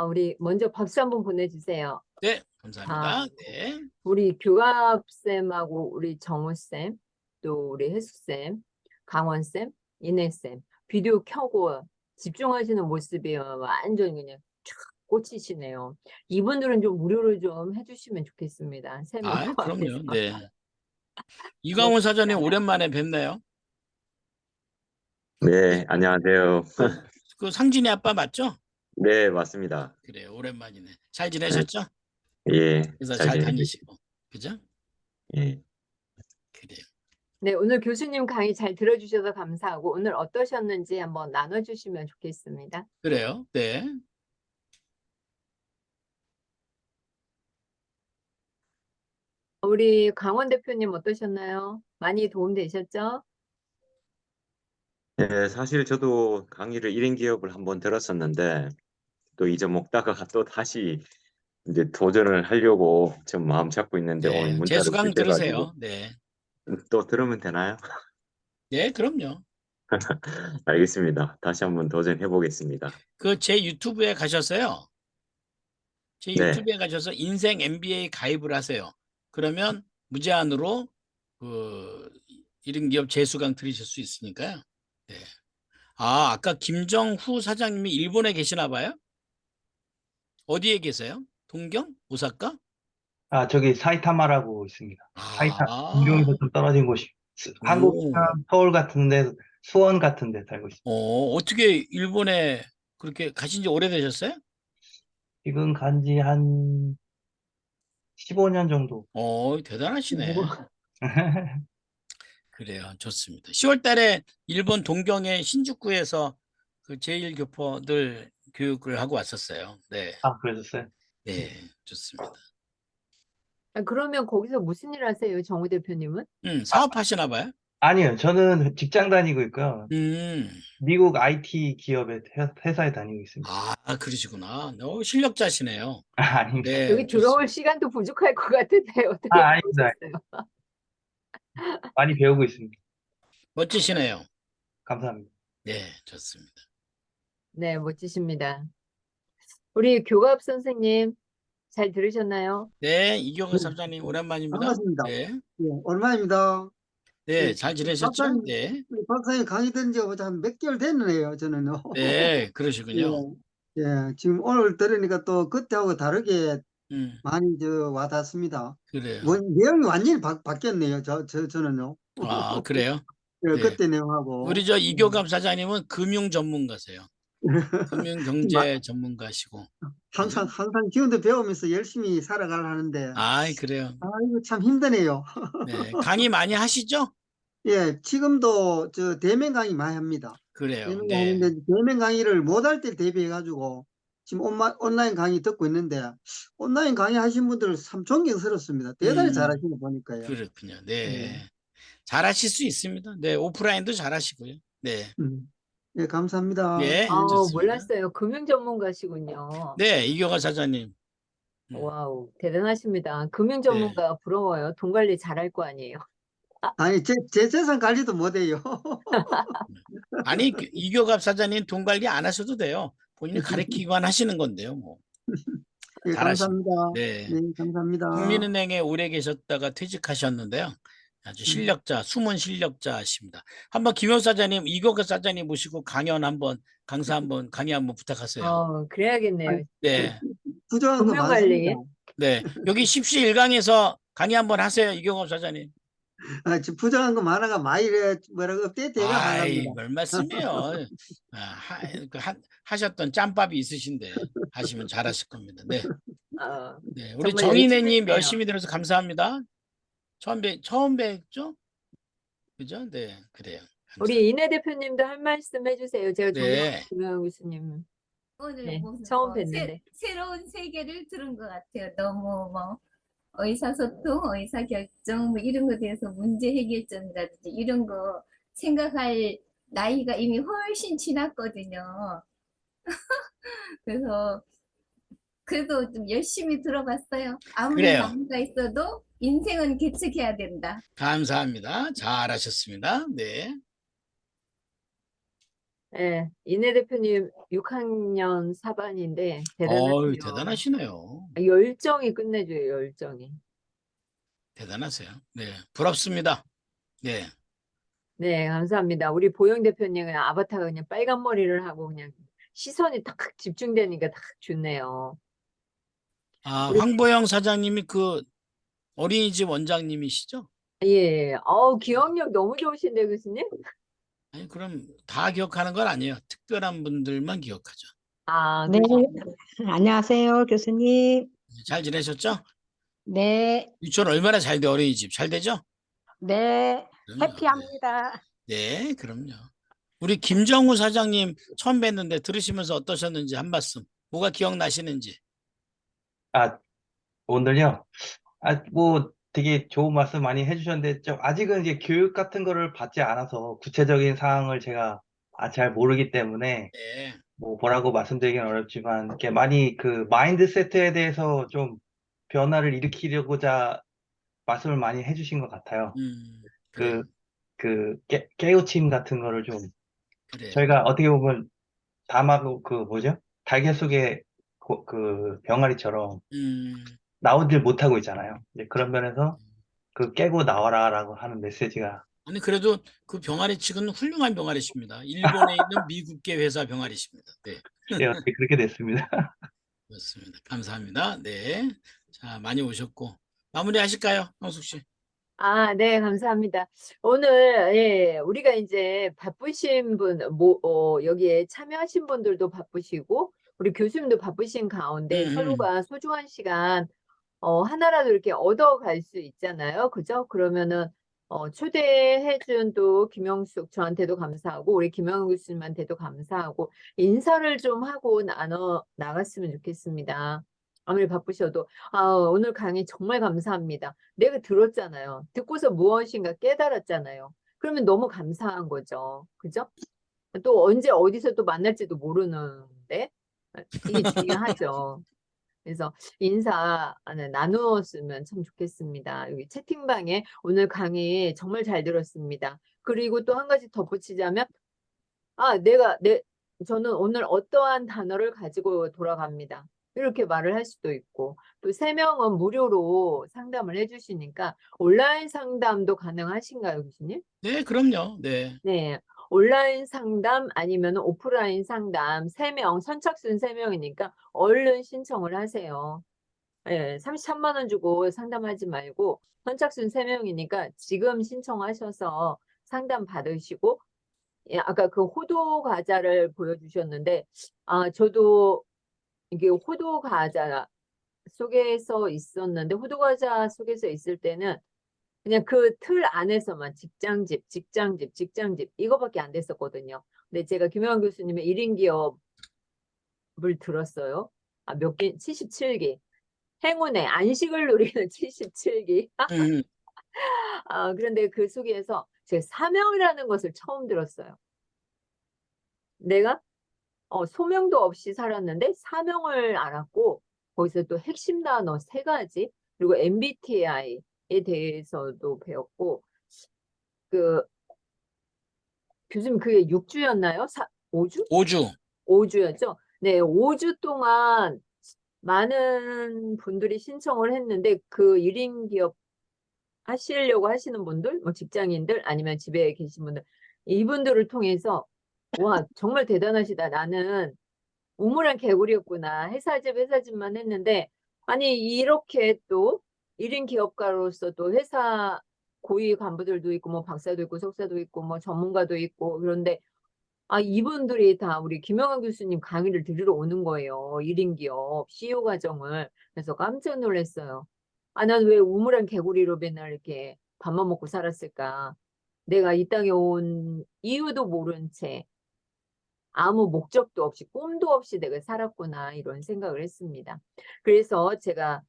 우리 먼저 박수 한번 보내주세요. 네, 아, 감사합니다. 네. 우리 교갑쌤하고 우리 정우쌤, 또 우리 혜수쌤, 강원쌤, 이내쌤, 비디오 켜고 집중하시는 모습이 완전 그냥 촥 꽂히시네요. 이분들은 좀 무료로 좀 해주시면 좋겠습니다. 세 명 아, 포함해서. 그럼요. 네. 이광훈 사장님 고맙습니다. 오랜만에 뵙네요. 네. 네, 안녕하세요. 그, 그 상진이 아빠 맞죠? 네, 맞습니다. 그래요. 오랜만이네. 잘 네, 지내셨죠? 예, 그래서 잘 잘 지내고 다니시고. 그죠? 예. 그래요. 네, 오늘 교수님 강의 잘 들어주셔서 감사하고 오늘 어떠셨는지 한번 나눠주시면 좋겠습니다. 그래요. 네. 우리 강원 대표님 어떠셨나요? 많이 도움되셨죠? 예, 사실 저도 강의를 1인 기업을 한번 들었었는데 또 잊어먹다가 또 다시 이제 도전을 하려고 좀 마음 잡고 있는데 오늘 네. 문자를 재수강 주셔 가지고 들으세요. 네. 또 들으면 되나요? 네, 그럼요. 알겠습니다. 다시 한번 도전해 보겠습니다. 그 제 유튜브에 가셔서요. 제 네. 유튜브에 가셔서 인생 MBA 가입을 하세요. 그러면 무제한으로 그 1인 기업 재수강 들으실 수 있으니까요. 네. 아, 아까 김정후 사장님이 일본에 계시나 봐요? 어디에 계세요? 동경? 오사카? 저기 사이타마라고 있습니다. 아, 동경에서 좀 떨어진 곳이, 한국 오, 서울 같은 데, 수원 같은 데 살고 있습니다. 어떻게 일본에 그렇게 가신 지 오래되셨어요? 지금 간지 한 15년 정도. 대단하시네. 오, 그래요. 좋습니다. 10월 달에 일본 동경의 신주쿠에서 그 제1교포들 교육을 하고 왔었어요. 네. 그러셨어요? 네. 좋습니다. 그러면 거기서 무슨 일 하세요, 정우 대표님은? 아, 사업하시나 봐요? 아니요, 저는 직장 다니고 있고요. 음. 미국 IT 기업의 회사에 다니고 있습니다. 아, 그러시구나. 실력자시네요. 아닙니다. 네, 여기 들어올 시간도 부족할 것 같은데 어떻게 아닙니다. 들어오셨어요? 많이 배우고 있습니다. 멋지시네요. 감사합니다. 네, 좋습니다. 네, 멋지십니다. 우리 교갑 선생님 잘 들으셨나요? 네, 이경호 네, 사장님 오랜만입니다. 반갑습니다. 네, 예, 얼마입니다. 네, 예, 잘 지내셨죠? 박사님, 네, 박사님 강의 들은 지 한 몇 개월 됐네요, 저는요. 네, 그러시군요. 예, 예, 지금 오늘 들으니까 또 그때하고 다르게 음, 많이 와닿습니다. 그래요. 내용이 완전히 바뀌었네요, 저는요. 아, 그래요? 예, 네. 그때 내용하고. 우리 이교감 사장님은 금융 전문가세요. 금융 경제 전문가시고. 항상 기운도 배우면서 열심히 살아가려는데, 아, 그래요. 이거 참 힘드네요. 네, 강의 많이 하시죠? 예, 지금도 대면 강의 많이 합니다. 그래요. 대면 네. 강의인데 대면 강의를 못할 때 대비해가지고 지금 온라인 강의 듣고 있는데 온라인 강의 하신 분들 참 존경스럽습니다. 대단히 잘하시는 거 보니까요. 그렇군요. 네. 네. 잘하실 수 있습니다. 네, 오프라인도 잘하시고요. 네. 네, 감사합니다. 네, 아, 좋습니다. 몰랐어요. 금융 전문가시군요. 네, 이경화 사장님. 와우, 대단하십니다. 금융 전문가 부러워요. 돈 관리 잘할 거 아니에요. 아니 제 재산 관리도 못해요. 아니, 이교갑 사장님 돈 관리 안 하셔도 돼요. 본인이 가르치기만 하시는 건데요, 뭐. 네, 잘하십니다. 감사합니다. 네. 네, 감사합니다. 국민은행에 오래 계셨다가 퇴직하셨는데요. 아주 실력자, 숨은 실력자십니다. 한번 김영 사장님, 이교갑 사장님 모시고 강의 한번 부탁하세요. 그래야겠네요. 네. 부정한 거 금융 관리. 많습니다. 네. 여기 10시 1강에서 강의 한번 하세요, 이경업 사장님. 지금 부정한 거 많아가 많이 업데이트해가 아이, 하랍니다. 별 말씀이에요. 하셨던 짬밥이 있으신데 하시면 잘하실 겁니다. 네. 네. 우리 정말 정인혜님 열심히 열심히 들어서 감사합니다. 처음 뵙죠? 그죠? 네, 그래요. 우리 이내 대표님도 한 말씀 해주세요. 제가 네. 정명 교수님 오늘 네, 무슨 처음 뭐 뵀는데. 새로운 세계를 들은 것 같아요. 너무 뭐 의사소통, 의사결정 뭐 이런 거에 대해서 문제 해결점이라든지 이런 거 생각할 나이가 이미 훨씬 지났거든요. 그래서 그래도 좀 열심히 들어봤어요. 아무리 그래요. 나이가 있어도 인생은 개척해야 된다. 감사합니다. 잘하셨습니다. 네. 네, 이내 대표님 6학년 4반인데 어유, 대단하시죠. 대단하시네요. 열정이 끝내줘요, 열정이. 대단하세요. 네. 부럽습니다. 네. 네, 감사합니다. 우리 보영 대표님은 아바타가 그냥 빨간 머리를 하고 그냥 시선이 딱 집중되니까 딱 좋네요. 아, 우리- 황보영 사장님이 그 어린이집 원장님이시죠? 예, 기억력 너무 좋으신데, 교수님? 아니, 그럼 다 기억하는 건 아니에요. 특별한 분들만 기억하죠. 아, 네, 그러시구나. 안녕하세요, 교수님. 잘 지내셨죠? 네, 유치원 얼마나 잘 돼, 어린이집? 잘 되죠? 네, 그럼요. 해피합니다. 네, 그럼요. 우리 김정우 사장님 처음 뵀는데 들으시면서 어떠셨는지 한 말씀. 뭐가 기억나시는지. 오늘요. 뭐 되게 좋은 말씀 많이 해주셨는데 아직은 이제 교육 같은 거를 받지 않아서 구체적인 사항을 제가 잘 모르기 때문에 네. 뭐 뭐라고 말씀드리긴 어렵지만 이렇게 많이 그 마인드세트에 대해서 좀 변화를 일으키려고자 말씀을 많이 해주신 것 같아요. 그래요. 깨우침 같은 거를 좀 그래요. 저희가 어떻게 보면 담하고 달걀 속에 그 병아리처럼 나오질 못하고 있잖아요. 이제 그런 면에서 깨고 나와라라고 하는 메시지가 아니, 그래도 그 병아리 측은 훌륭한 병아리십니다. 일본에 있는 미국계 회사 병아리십니다. 네. 어떻게 그렇게 됐습니다. 그렇습니다. 감사합니다. 네. 자, 많이 오셨고. 마무리 하실까요? 형숙 씨. 네, 감사합니다. 오늘, 예, 우리가 이제 바쁘신 분, 여기에 참여하신 분들도 바쁘시고, 우리 교수님도 바쁘신 가운데 서로가 소중한 시간, 하나라도 이렇게 얻어갈 수 있잖아요. 그죠? 그러면은, 초대해준 또 김영숙 저한테도 감사하고, 우리 김영숙 교수님한테도 감사하고, 인사를 좀 하고 나갔으면 좋겠습니다. 아무리 바쁘셔도. 오늘 강의 정말 감사합니다. 내가 들었잖아요. 듣고서 무엇인가 깨달았잖아요. 그러면 너무 감사한 거죠. 그죠? 또 언제 어디서 또 만날지도 모르는데 이게 중요하죠. 그래서 인사 나누었으면 참 좋겠습니다. 여기 채팅방에 오늘 강의 정말 잘 들었습니다. 그리고 또 한 가지 덧붙이자면, 저는 오늘 어떠한 단어를 가지고 돌아갑니다. 이렇게 말을 할 수도 있고, 또 3명은 무료로 상담을 해주시니까 온라인 상담도 가능하신가요, 교수님? 네, 그럼요. 네. 네. 온라인 상담 아니면 오프라인 상담 3명, 선착순 3명이니까 얼른 신청을 하세요. 예, 33만 원 주고 상담하지 말고 선착순 3명이니까 지금 신청하셔서 상담 받으시고, 예, 아까 그 호두 과자를 보여주셨는데, 저도 이게 호두 과자 속에서 있었는데, 호두 과자 속에서 있을 때는 그냥 그 틀 안에서만 직장집 이거밖에 안 됐었거든요. 근데 제가 김영환 교수님의 1인 기업을 들었어요. 몇 개? 77기. 행운의 안식을 누리는 77기. 음, 그런데 그 속에서 제가 사명이라는 것을 처음 들었어요. 내가 소명도 없이 살았는데 사명을 알았고, 거기서 또 핵심 단어 3가지, 그리고 MBTI에 대해서도 배웠고, 그 교수님 그게 6주였나요? 5주? 5주. 5주였죠? 네, 5주 동안 많은 분들이 신청을 했는데 그 1인 기업 하시려고 하시는 분들, 뭐 직장인들 아니면 집에 계신 분들, 이분들을 통해서 와, 정말 대단하시다. 나는 우물안 개구리였구나. 회사집만 했는데, 아니, 이렇게 또 1인 기업가로서 또 회사 고위 간부들도 있고, 뭐 박사도 있고, 석사도 있고, 뭐 전문가도 있고, 그런데, 이분들이 다 우리 김영환 교수님 강의를 들으러 오는 거예요. 1인 기업, CEO 과정을. 그래서 깜짝 놀랐어요. 난 왜 우물안 개구리로 맨날 이렇게 밥만 먹고 살았을까? 내가 이 땅에 온 이유도 모른 채, 아무 목적도 없이 꿈도 없이 내가 살았구나 이런 생각을 했습니다. 그래서 제가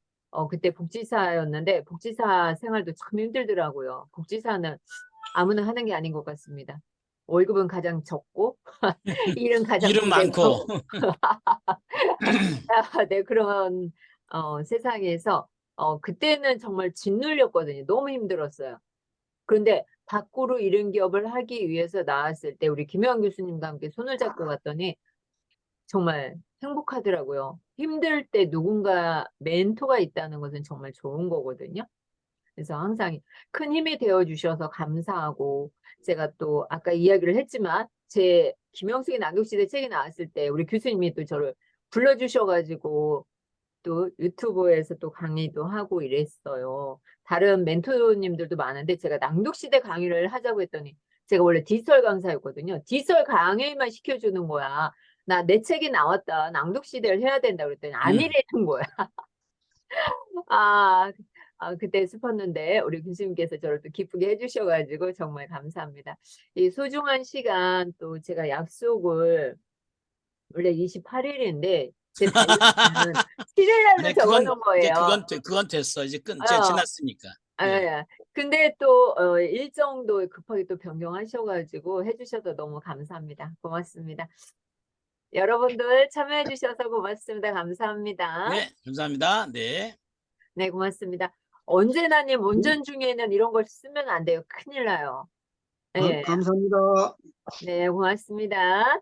그때 복지사였는데 복지사 생활도 참 힘들더라고요. 복지사는 아무나 하는 게 아닌 것 같습니다. 월급은 가장 적고 일은 가장 일은 많고. 고되고 네, 그런 세상에서 그때는 정말 짓눌렸거든요. 너무 힘들었어요. 그런데 밖으로 이른 기업을 하기 위해서 나왔을 때 우리 김영환 교수님과 함께 손을 잡고 갔더니 정말 행복하더라고요. 힘들 때 누군가 멘토가 있다는 것은 정말 좋은 거거든요. 그래서 항상 큰 힘이 되어 주셔서 감사하고, 제가 또 아까 이야기를 했지만 제 김영숙의 남극시대 책이 나왔을 때 우리 교수님이 또 저를 불러주셔가지고 또 유튜브에서 또 강의도 하고 이랬어요. 다른 멘토님들도 많은데 제가 낭독시대 강의를 하자고 했더니 제가 원래 디지털 강사였거든요. 디지털 강의만 시켜주는 거야. 나 내 책이 나왔다. 낭독시대를 해야 된다 그랬더니 아니라는 거야. 아, 그때 슬펐는데 우리 교수님께서 저를 또 기쁘게 해주셔가지고 정말 감사합니다. 이 소중한 시간 또 제가 약속을 원래 28일인데 제 달력에는 7일 날로 네, 적어놓은 이제 거예요. 그건 됐어. 이제 어. 지났으니까. 예. 근데 또 일정도 급하게 또 변경하셔가지고 해주셔서 너무 감사합니다. 고맙습니다. 여러분들 참여해주셔서 고맙습니다. 감사합니다. 네, 감사합니다. 네. 네, 고맙습니다. 언제나님 운전 중에는 이런 걸 쓰면 안 돼요. 큰일 나요. 네, 감사합니다. 네, 고맙습니다.